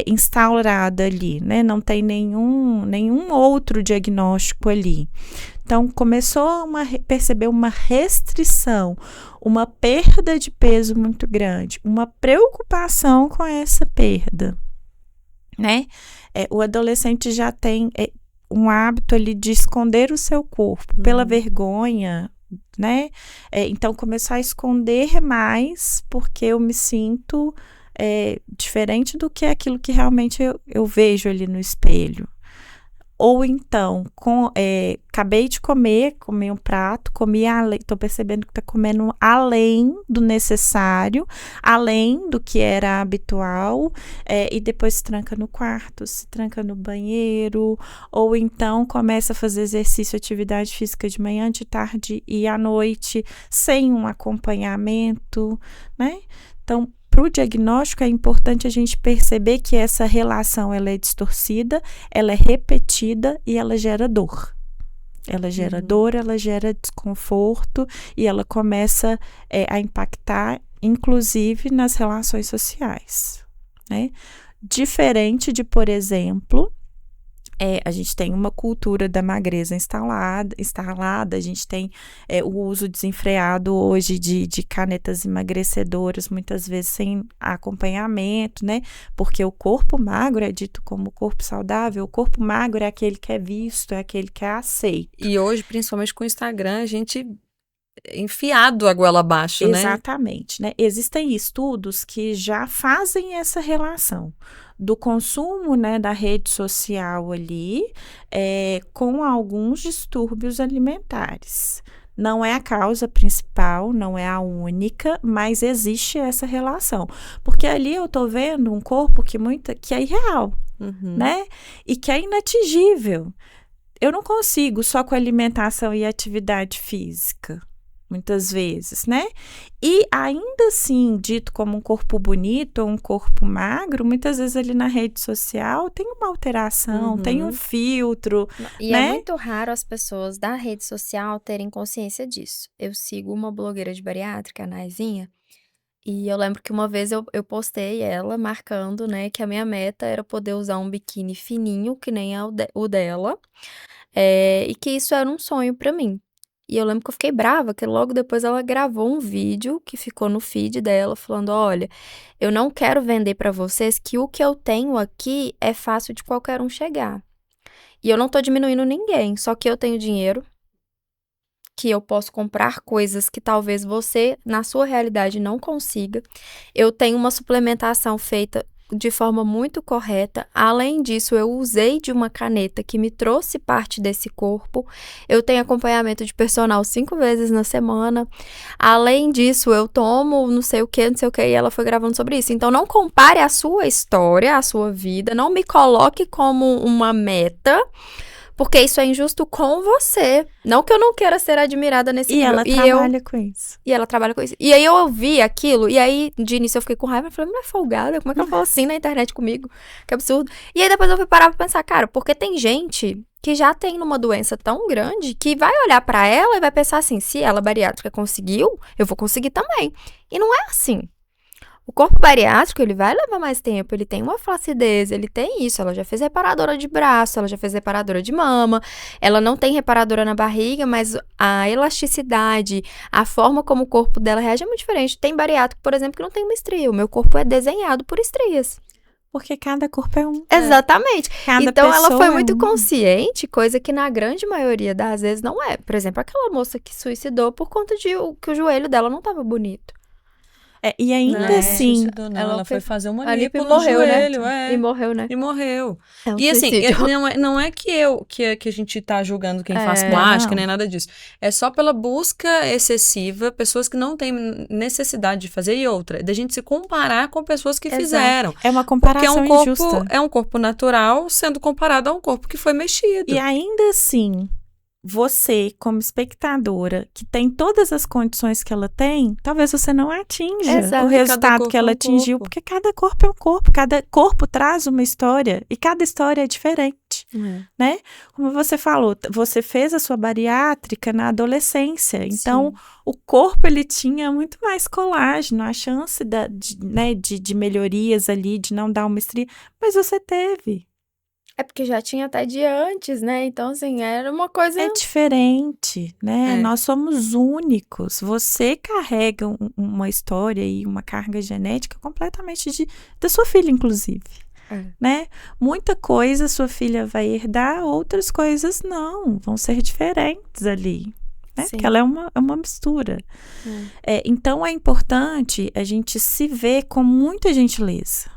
instaurada ali, né? Não tem nenhum outro diagnóstico ali. Então, começou a perceber uma restrição, uma perda de peso muito grande, uma preocupação com essa perda, né? O adolescente já tem um hábito ali de esconder o seu corpo pela vergonha, né? Então, começou a esconder mais porque eu me sinto diferente do que aquilo que realmente eu vejo ali no espelho. Ou então, acabei de comi um prato, tô percebendo que tá comendo além do necessário, além do que era habitual, e depois se tranca no quarto, se tranca no banheiro, ou então começa a fazer exercício, atividade física de manhã, de tarde e à noite, sem um acompanhamento, né? Então, para o diagnóstico, é importante a gente perceber que essa relação ela é distorcida, ela é repetida e ela gera dor. Ela gera dor, ela gera desconforto e ela começa a impactar, inclusive, nas relações sociais, né? Diferente de, por exemplo, a gente tem uma cultura da magreza instalada, a gente tem o uso desenfreado hoje de canetas emagrecedoras, muitas vezes sem acompanhamento, né? Porque o corpo magro é dito como corpo saudável, o corpo magro é aquele que é visto, é aquele que é aceito. E hoje, principalmente com o Instagram, a gente enfiado a goela abaixo, né? Exatamente, né? Existem estudos que já fazem essa relação do consumo, né, da rede social ali com alguns distúrbios alimentares. Não é a causa principal, não é a única, mas existe essa relação. Porque ali eu tô vendo um corpo que é irreal, né? E que é inatingível. eu não consigo só com alimentação e atividade física, muitas vezes, né? E ainda assim, dito como um corpo bonito ou um corpo magro, muitas vezes ali na rede social tem uma alteração, tem um filtro, E né? é muito raro as pessoas da rede social terem consciência disso. Eu sigo uma blogueira de bariátrica, a Naizinha, e eu lembro que uma vez eu postei ela marcando, né, que a minha meta era poder usar um biquíni fininho, que nem o dela, e que isso era um sonho pra mim. E eu lembro que eu fiquei brava, que logo depois ela gravou um vídeo que ficou no feed dela, falando: olha, eu não quero vender pra vocês que o que eu tenho aqui é fácil de qualquer um chegar. E eu não tô diminuindo ninguém, só que eu tenho dinheiro, que eu posso comprar coisas que talvez você, na sua realidade, não consiga. Eu tenho uma suplementação feita de forma muito correta. Além disso, eu usei de uma caneta que me trouxe parte desse corpo. Eu tenho acompanhamento de personal 5 vezes na semana. Além disso, eu tomo não sei o que, e ela foi gravando sobre isso. Então, não compare a sua história, a sua vida. Não me coloque como uma meta, porque isso é injusto com você. Não que eu não queira ser admirada nesse E nível. ela trabalha com isso. E ela trabalha com isso. E aí eu ouvi aquilo, e aí de início eu fiquei com raiva. Eu falei, mulher folgada, como é que ela fala assim na internet comigo? Que absurdo. E aí depois eu fui parar pra pensar, cara, porque tem gente que já tem uma doença tão grande que vai olhar pra ela e vai pensar assim, se ela bariátrica conseguiu, eu vou conseguir também. E não é assim. O corpo bariátrico, ele vai levar mais tempo, ele tem uma flacidez, ele tem isso, ela já fez reparadora de braço, ela já fez reparadora de mama, ela não tem reparadora na barriga, mas a elasticidade, a forma como o corpo dela reage é muito diferente. Tem bariátrico, por exemplo, que não tem uma estria, o meu corpo é desenhado por estrias. Porque cada corpo é um. Exatamente. Cada Então ela pessoa foi é muito um. consciente, coisa que na grande maioria das vezes não é. Por exemplo, aquela moça que suicidou por conta de que o joelho dela não estava bonito. E ainda Não, assim, suicidou, não. Ela foi fazer uma lipo e no morreu, joelho, né? E morreu, né? E morreu. É um E assim, suicídio. não é que a gente tá julgando quem faz É, plástica, não. nem nada disso. É só pela busca excessiva, pessoas que não têm necessidade de fazer, e outra, da gente se comparar com pessoas que Exato. fizeram. é uma Porque comparação injusta. é um corpo natural sendo comparado a um corpo que foi mexido. E ainda assim, você, como espectadora, que tem todas as condições que ela tem, talvez você não atinja Exato. o Cada resultado corpo que ela é um atingiu, corpo. porque cada corpo é um corpo, cada corpo traz uma história e cada história é diferente, né? Como você falou, você fez a sua bariátrica na adolescência, então o corpo ele tinha muito mais colágeno, a chance de melhorias ali, de não dar uma estria, mas você teve. É porque já tinha até de antes, né? Então, assim, era uma coisa... É diferente, né? É. Nós somos únicos. Você carrega uma história e uma carga genética completamente da sua filha, inclusive. Né? Muita coisa sua filha vai herdar, outras coisas não. Vão ser diferentes ali. Né? Porque ela é uma mistura. Então, é importante a gente se ver com muita gentileza.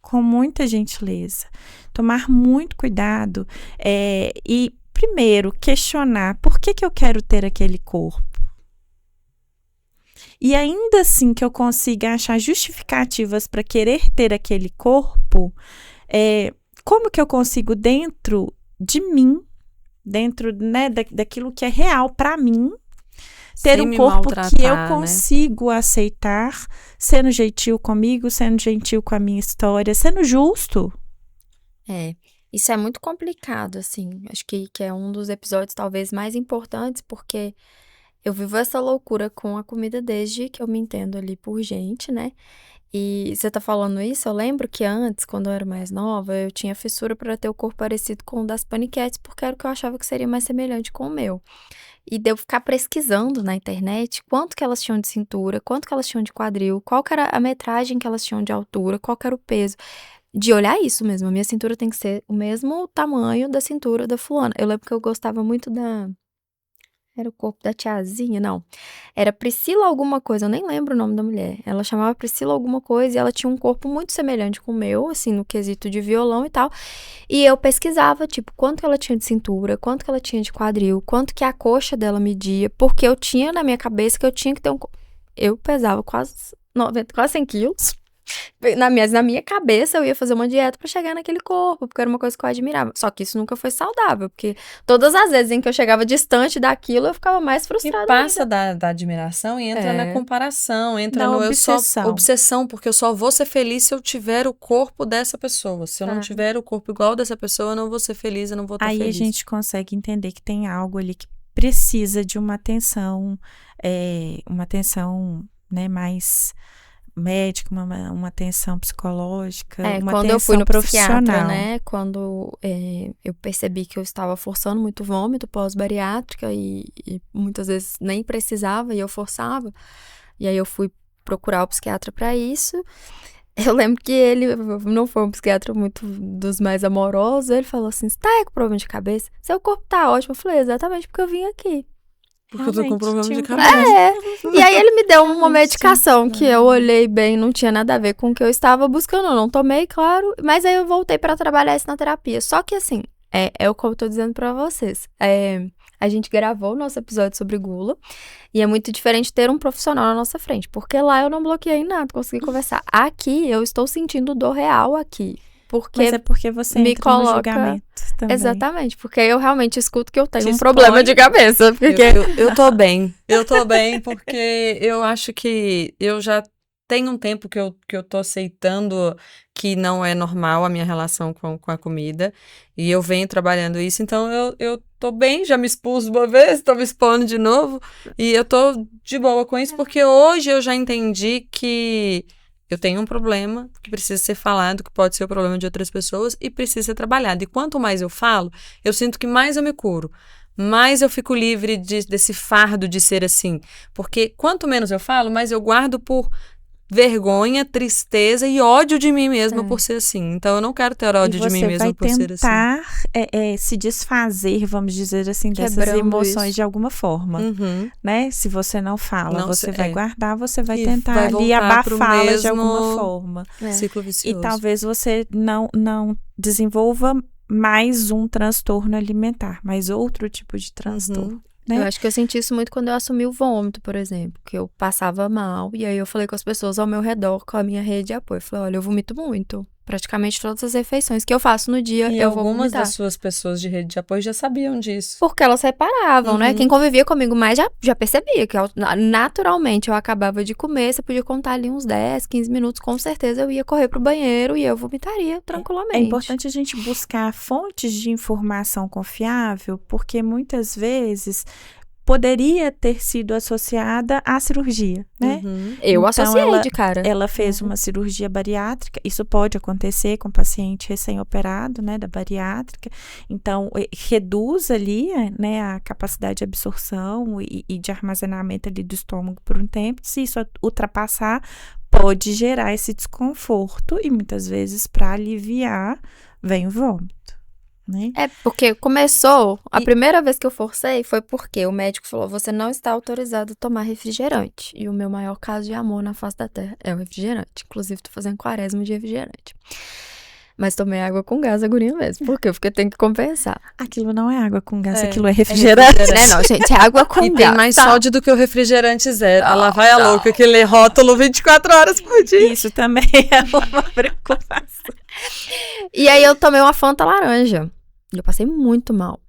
Com muita gentileza. Tomar muito cuidado e, primeiro, questionar por que eu quero ter aquele corpo. E ainda assim que eu consiga achar justificativas para querer ter aquele corpo, como que eu consigo dentro de mim, dentro, né, daquilo que é real para mim, ter um corpo que eu consigo aceitar, sendo gentil comigo, sendo gentil com a minha história, sendo justo. Isso é muito complicado, assim. Acho que é um dos episódios talvez mais importantes, porque eu vivo essa loucura com a comida desde que eu me entendo ali por gente, né? E você tá falando isso, eu lembro que antes, quando eu era mais nova, eu tinha fissura para ter o corpo parecido com o das paniquetes, porque era o que eu achava que seria mais semelhante com o meu. E de eu ficar pesquisando na internet quanto que elas tinham de cintura, quanto que elas tinham de quadril, qual que era a metragem que elas tinham de altura, qual que era o peso. De olhar isso mesmo, a minha cintura tem que ser o mesmo tamanho da cintura da fulana. Eu lembro que eu gostava muito Era o corpo da tiazinha? Não. Era Priscila alguma coisa, eu nem lembro o nome da mulher. Ela chamava Priscila alguma coisa e ela tinha um corpo muito semelhante com o meu, assim, no quesito de violão e tal. E eu pesquisava, tipo, quanto que ela tinha de cintura, quanto que ela tinha de quadril, quanto que a coxa dela media, porque eu tinha na minha cabeça que eu tinha que ter um... Eu pesava quase 100 quilos. Na minha cabeça, eu ia fazer uma dieta pra chegar naquele corpo, porque era uma coisa que eu admirava. Só que isso nunca foi saudável, porque todas as vezes em que eu chegava distante daquilo, eu ficava mais E frustrada passa da admiração e entra na comparação, entra Da no obsessão. obsessão, porque eu só vou ser feliz se eu tiver o corpo dessa pessoa. Se eu não tiver o corpo igual dessa pessoa, eu não vou ser feliz, eu não vou estar Aí feliz. a gente consegue entender que tem algo ali que precisa de uma atenção, né, mais médica, uma atenção psicológica, uma quando eu fui atenção no psiquiatra, profissional. né, quando eu percebi que eu estava forçando muito vômito pós-bariátrica e muitas vezes nem precisava e eu forçava, e aí eu fui procurar o psiquiatra para isso. Eu lembro que ele não foi um psiquiatra muito dos mais amorosos, ele falou assim, você tá aí com problema de cabeça? Seu corpo tá ótimo. Eu falei, exatamente porque eu vim aqui. Porque eu tô com Realmente, problema tinha de um cabeça. E aí ele me deu uma Realmente, medicação que eu olhei bem, não tinha nada a ver com o que eu estava buscando. Eu não tomei, claro, mas aí eu voltei pra trabalhar isso na terapia. Só que assim, é o que eu tô dizendo pra vocês. A gente gravou o nosso episódio sobre gula e é muito diferente ter um profissional na nossa frente, porque lá eu não bloqueei nada, consegui conversar. Aqui eu estou sentindo dor real aqui. Porque Mas é porque você me entra no coloca- julgamento também. Exatamente, porque eu realmente escuto que eu tenho Te um problema expõe. de cabeça. Porque Eu tô bem. Eu tô bem porque eu acho que eu já tenho um tempo que eu tô aceitando que não é normal a minha relação com a comida. E eu venho trabalhando isso, então eu tô bem, já me expus uma vez, tô me expondo de novo. E eu tô de boa com isso, porque hoje eu já entendi que eu tenho um problema que precisa ser falado, que pode ser o problema de outras pessoas e precisa ser trabalhado. E quanto mais eu falo, eu sinto que mais eu me curo. Mais eu fico livre desse fardo de ser assim. Porque quanto menos eu falo, mais eu guardo por vergonha, tristeza e ódio de mim mesma por ser assim. Então eu não quero ter ódio de mim mesma por ser assim. E você vai tentar se desfazer, vamos dizer assim, dessas Quebrando emoções isso. de alguma forma, Uhum. né? Se você não fala, Não, você vai guardar, você vai E tentar vai ali voltar pro abafá-la de alguma mesmo forma. Ciclo E vicioso. talvez você não desenvolva mais um transtorno alimentar, mais outro tipo de transtorno. Uhum. Né? eu acho que eu senti isso muito quando eu assumi o vômito, por exemplo, que eu passava mal, e aí eu falei com as pessoas ao meu redor, com a minha rede de apoio. Eu falei, olha, eu vomito muito. Praticamente todas as refeições que eu faço no dia, E eu vou algumas vomitar. das suas pessoas de rede de apoio já sabiam disso. Porque elas reparavam, né? Uhum. Quem convivia comigo mais já percebia que naturalmente eu acabava de comer, você podia contar ali uns 10, 15 minutos, com certeza eu ia correr pro banheiro e eu vomitaria tranquilamente. É importante a gente buscar fontes de informação confiável, porque muitas vezes poderia ter sido associada à cirurgia, né? Uhum. Eu Então, associei de cara. Ela fez uma cirurgia bariátrica, isso pode acontecer com paciente recém-operado, né, da bariátrica, então reduz ali, né, a capacidade de absorção e de armazenamento ali do estômago por um tempo, se isso ultrapassar, pode gerar esse desconforto e muitas vezes para aliviar vem o vômito. Né? Porque começou, a primeira vez que eu forcei foi porque o médico falou, você não está autorizado a tomar refrigerante. E o meu maior caso de amor na face da terra é o refrigerante. Inclusive, tô fazendo quaresma de refrigerante. Mas tomei água com gás, agonia mesmo. Por quê? Porque eu tenho que compensar. Aquilo não é água com gás, aquilo é refrigerante. Não, gente, é água com E gás. tem mais tá? sódio do que o refrigerante zero. Ela vai a louca, que lê rótulo 24 horas por dia. Isso também é uma preocupação. E aí eu tomei uma Fanta laranja. E eu passei muito mal.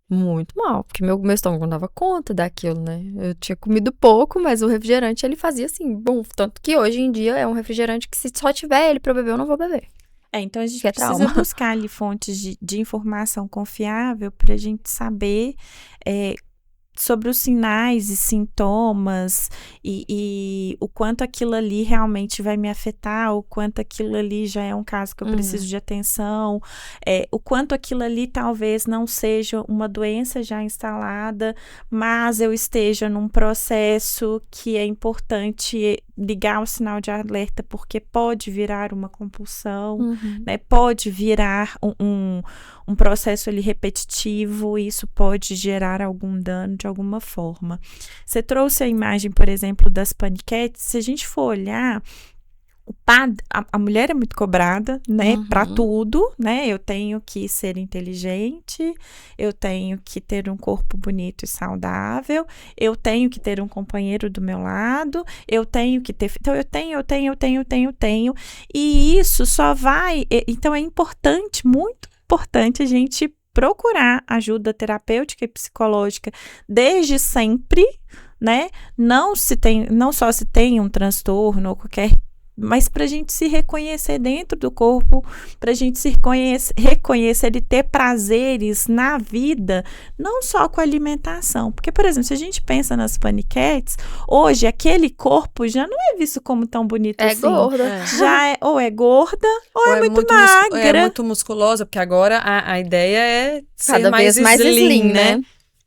Muito mal. Porque meu estômago não dava conta daquilo, né? Eu tinha comido pouco, mas o refrigerante ele fazia assim, bom. Tanto que hoje em dia é um refrigerante que se só tiver ele pra eu beber, eu não vou beber. Então a gente Que é precisa trauma. buscar ali fontes de informação confiável pra gente saber sobre os sinais e sintomas e o quanto aquilo ali realmente vai me afetar, o quanto aquilo ali já é um caso que eu preciso de atenção, o quanto aquilo ali talvez não seja uma doença já instalada, mas eu esteja num processo que é importante ligar o sinal de alerta, porque pode virar uma compulsão, né? Pode virar um processo ali repetitivo e isso pode gerar algum dano de alguma forma. Você trouxe a imagem, por exemplo, das paniquetes. Se a gente for olhar, a mulher é muito cobrada, né, para Uhum. tudo, né? Eu tenho que ser inteligente, eu tenho que ter um corpo bonito e saudável, eu tenho que ter um companheiro do meu lado, eu tenho que ter. Então, eu tenho. E isso só vai. Então, é importante, muito importante, a gente procurar ajuda terapêutica e psicológica desde sempre, né? Não só se tem um transtorno ou qualquer, mas para a gente se reconhecer dentro do corpo, para a gente se reconhecer e ter prazeres na vida, não só com a alimentação. Porque, por exemplo, se a gente pensa nas paniquetes, hoje aquele corpo já não é visto como tão bonito É assim. gorda. Já é, ou é gorda, ou é muito É magra. muito musculosa, porque agora a ideia é ser Cada mais vez mais slim, né?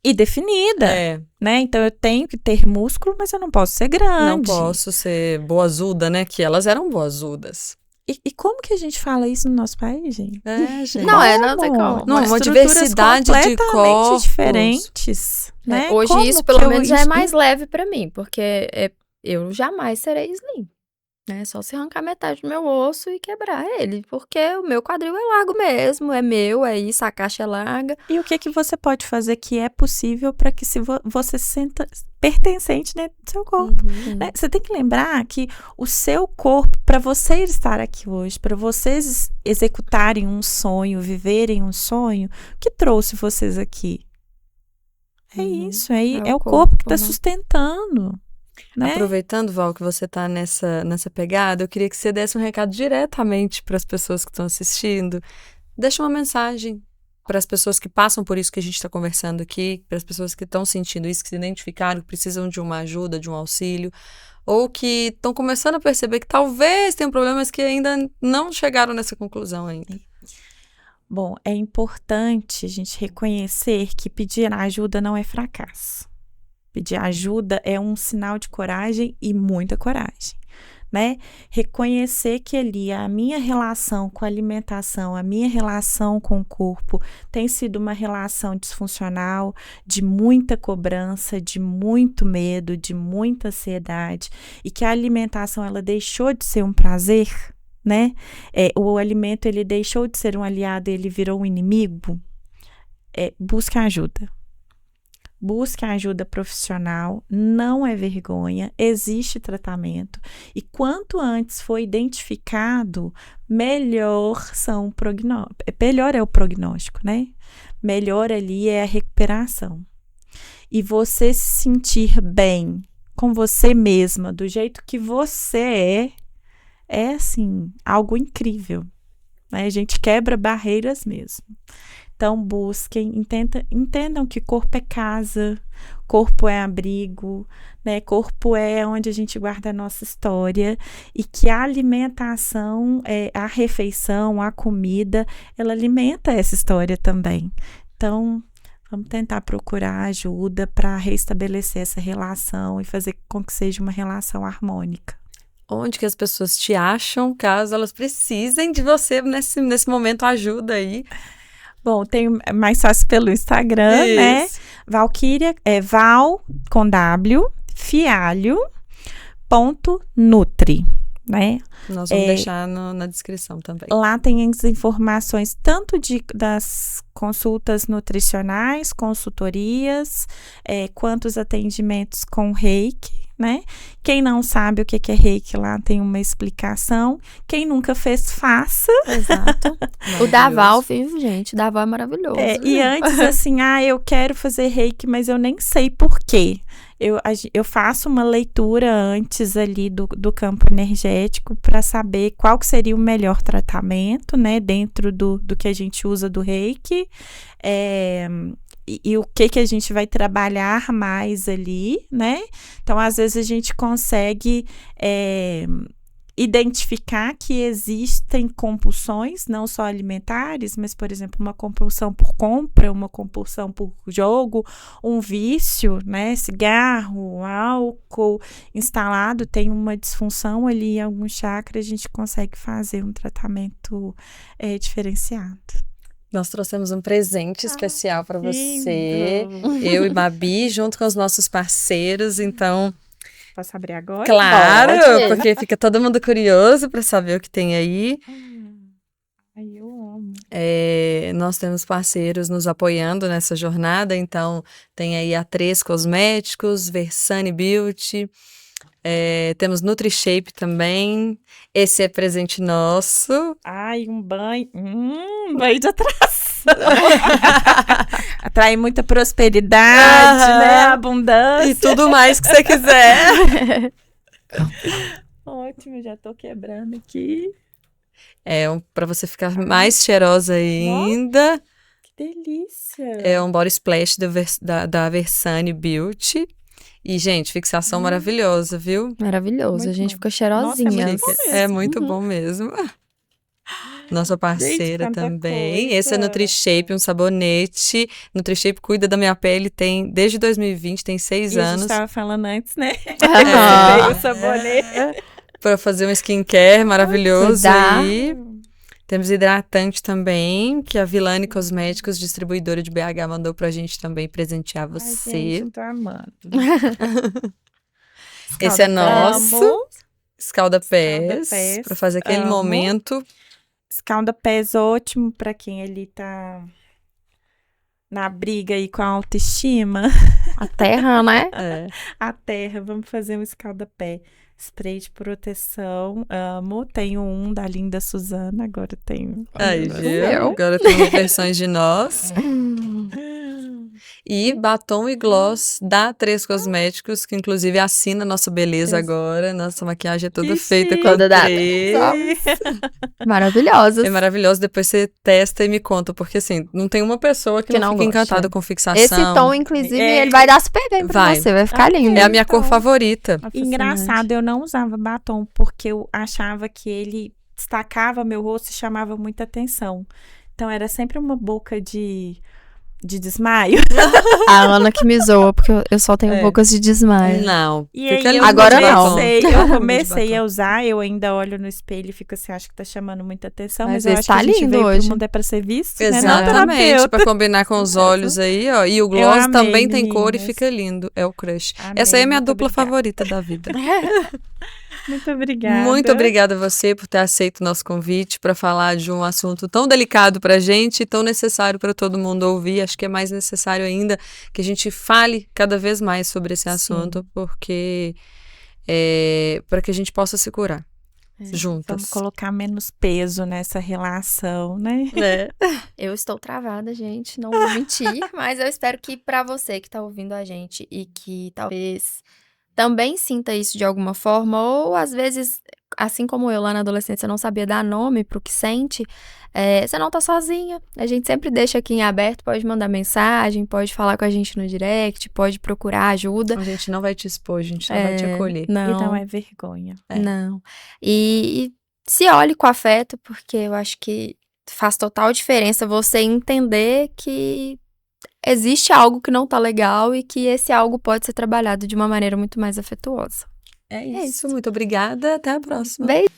E definida, É, né? Então, eu tenho que ter músculo, mas eu não posso ser grande. não posso ser boazuda, né? Que elas eram boazudas. E como que a gente fala isso no nosso país, gente? É, gente. Não, não tem como. Não, uma Estruturas diversidade de completamente corpos. diferentes, né? Hoje Como isso, que pelo eu menos, já é insti- mais leve pra mim, porque eu jamais serei slim. É só se arrancar metade do meu osso e quebrar ele, porque o meu quadril é largo mesmo, é meu, é isso, a caixa é larga. E o que que você pode fazer que é possível para que você se sinta pertencente dentro do seu corpo? Né? Você tem que lembrar que o seu corpo, para você estar aqui hoje, para vocês executarem um sonho, viverem um sonho, o que trouxe vocês aqui? É isso, é o corpo que está né? sustentando. Né? Aproveitando, Val, que você tá nessa pegada, eu queria que você desse um recado diretamente para as pessoas que estão assistindo. Deixa uma mensagem para as pessoas que passam por isso que a gente está conversando aqui, para as pessoas que estão sentindo isso, que se identificaram, que precisam de uma ajuda, de um auxílio, ou que estão começando a perceber que talvez tenham problemas que ainda não chegaram nessa conclusão ainda. Bom, é importante a gente reconhecer que pedir ajuda não é fracasso. Pedir ajuda é um sinal de coragem e muita coragem, né? Reconhecer que ali a minha relação com a alimentação, a minha relação com o corpo tem sido uma relação disfuncional, de muita cobrança, de muito medo, de muita ansiedade, e que a alimentação ela deixou de ser um prazer, né? O alimento ele deixou de ser um aliado, ele virou um inimigo. Busque ajuda. Busque ajuda profissional, não é vergonha, existe tratamento. E quanto antes for identificado, melhor é o prognóstico, né? Melhor ali é a recuperação. E você se sentir bem com você mesma, do jeito que você é assim, algo incrível. Né? A gente quebra barreiras mesmo. Então, busquem, entendam que corpo é casa, corpo é abrigo, né? Corpo é onde a gente guarda a nossa história e que a alimentação, a refeição, a comida, ela alimenta essa história também. Então, vamos tentar procurar ajuda para restabelecer essa relação e fazer com que seja uma relação harmônica. Onde que as pessoas te acham, caso elas precisem de você nesse momento, ajuda aí. Bom, tem mais fácil pelo Instagram, Isso. né? Valquíria, Val com W, Fialho.nutri, né? Nós vamos deixar na descrição também. Lá tem as informações tanto das consultas nutricionais, consultorias, quanto os atendimentos com reiki, né? Quem não sabe o que é reiki, lá tem uma explicação. Quem nunca fez, faça. Exato. O Daval, viu, gente? O Daval é maravilhoso. E antes, assim, eu quero fazer reiki, mas eu nem sei por quê. Eu faço uma leitura antes ali do campo energético para saber qual que seria o melhor tratamento, né? Dentro do que a gente usa do reiki. E o que a gente vai trabalhar mais ali, né? Então, às vezes, a gente consegue identificar que existem compulsões, não só alimentares, mas, por exemplo, uma compulsão por compra, uma compulsão por jogo, um vício, né? Cigarro, álcool instalado, tem uma disfunção ali em algum chakra, a gente consegue fazer um tratamento diferenciado. Nós trouxemos um presente especial para você, eu e Babi, junto com os nossos parceiros. Então, Posso abrir agora? Claro, Pode. porque fica todo mundo curioso para saber o que tem aí. Ai, eu amo. Nós temos parceiros nos apoiando nessa jornada, então tem aí a 3 Cosméticos, Versani Beauty, temos NutriShape também. Esse é presente nosso. Ai, um banho banho de atração. Atrai muita prosperidade, Aham. né? Abundância. E tudo mais que você quiser. Ótimo, já tô quebrando aqui. Para você ficar mais cheirosa ainda. Que delícia. É um body splash da Versani Beauty. E, gente, fixação maravilhosa, viu? Maravilhoso, a Muito gente bom. ficou cheirosinha. Nossa, muito bom É muito bom mesmo. Nossa parceira quanta também. coisa. Esse é NutriShape, um sabonete. NutriShape cuida da minha pele, tem desde 2020, tem 6 E a gente anos. tava falando antes, né? Aham. Veio o sabonete. Para fazer um skincare maravilhoso Cuidar. aí. Temos hidratante também, que a Vilane Cosméticos, distribuidora de BH, mandou pra gente também presentear Ai, você. gente, eu tô amando. Esse é nosso. Amo. Escalda-pés, Escalda-pés, para fazer aquele amo. momento. Escalda-pés ótimo pra quem ali tá na briga aí com a autoestima. A terra, né? A terra, vamos fazer um escalda-pé. Spray de proteção, amo. Tenho um da linda Suzana, agora tenho. Aí, Meu. viu? Agora temos versões de nós. E batom e gloss da 3 Cosméticos, que inclusive assina nossa beleza agora. Nossa maquiagem é toda Que feita chique. com a Toda da 3. Maravilhosos. É maravilhoso, depois você testa e me conta, porque assim, não tem uma pessoa que Que não não fica gosta. encantada com fixação. Esse tom, inclusive, É. ele vai dar super bem pra Vai. você, vai ficar lindo. É a minha cor Então. favorita. Engraçado, eu não usava batom porque eu achava que ele destacava meu rosto e chamava muita atenção. Então era sempre uma boca de desmaio. A Ana que me zoa, porque eu só tenho bocas de desmaio. Não. E fica aí lindo Agora de não. batom. eu De comecei batom. a usar, eu ainda olho no espelho e fico assim, acho que tá chamando muita atenção, Mas mas eu esse acho que tá a gente lindo veio hoje. pro mundo é pra ser visto, né? Não Exatamente, terapeuta. pra combinar com os olhos aí, ó. E o gloss amei, também tem cor e meninas. fica lindo. É o crush. Amei, Essa aí é minha muito dupla obrigada. favorita da vida. Muito obrigada. Muito obrigada a você por ter aceito o nosso convite para falar de um assunto tão delicado pra gente e tão necessário para todo mundo ouvir. Acho que é mais necessário ainda que a gente fale cada vez mais sobre esse assunto, porque para que a gente possa se curar juntas. Vamos colocar menos peso nessa relação, né? Eu estou travada, gente, não vou mentir, mas eu espero que pra você que tá ouvindo a gente e que talvez também sinta isso de alguma forma, ou às vezes, assim como eu lá na adolescência não sabia dar nome pro que sente, você não tá sozinha. A gente sempre deixa aqui em aberto, pode mandar mensagem, pode falar com a gente no direct, pode procurar ajuda. A gente não vai te expor, a gente só vai te acolher. E Não, não é vergonha. não. E se olhe com afeto, porque eu acho que faz total diferença você entender que existe algo que não tá legal e que esse algo pode ser trabalhado de uma maneira muito mais afetuosa. É isso. isso. Muito obrigada. Até a próxima. Beijo!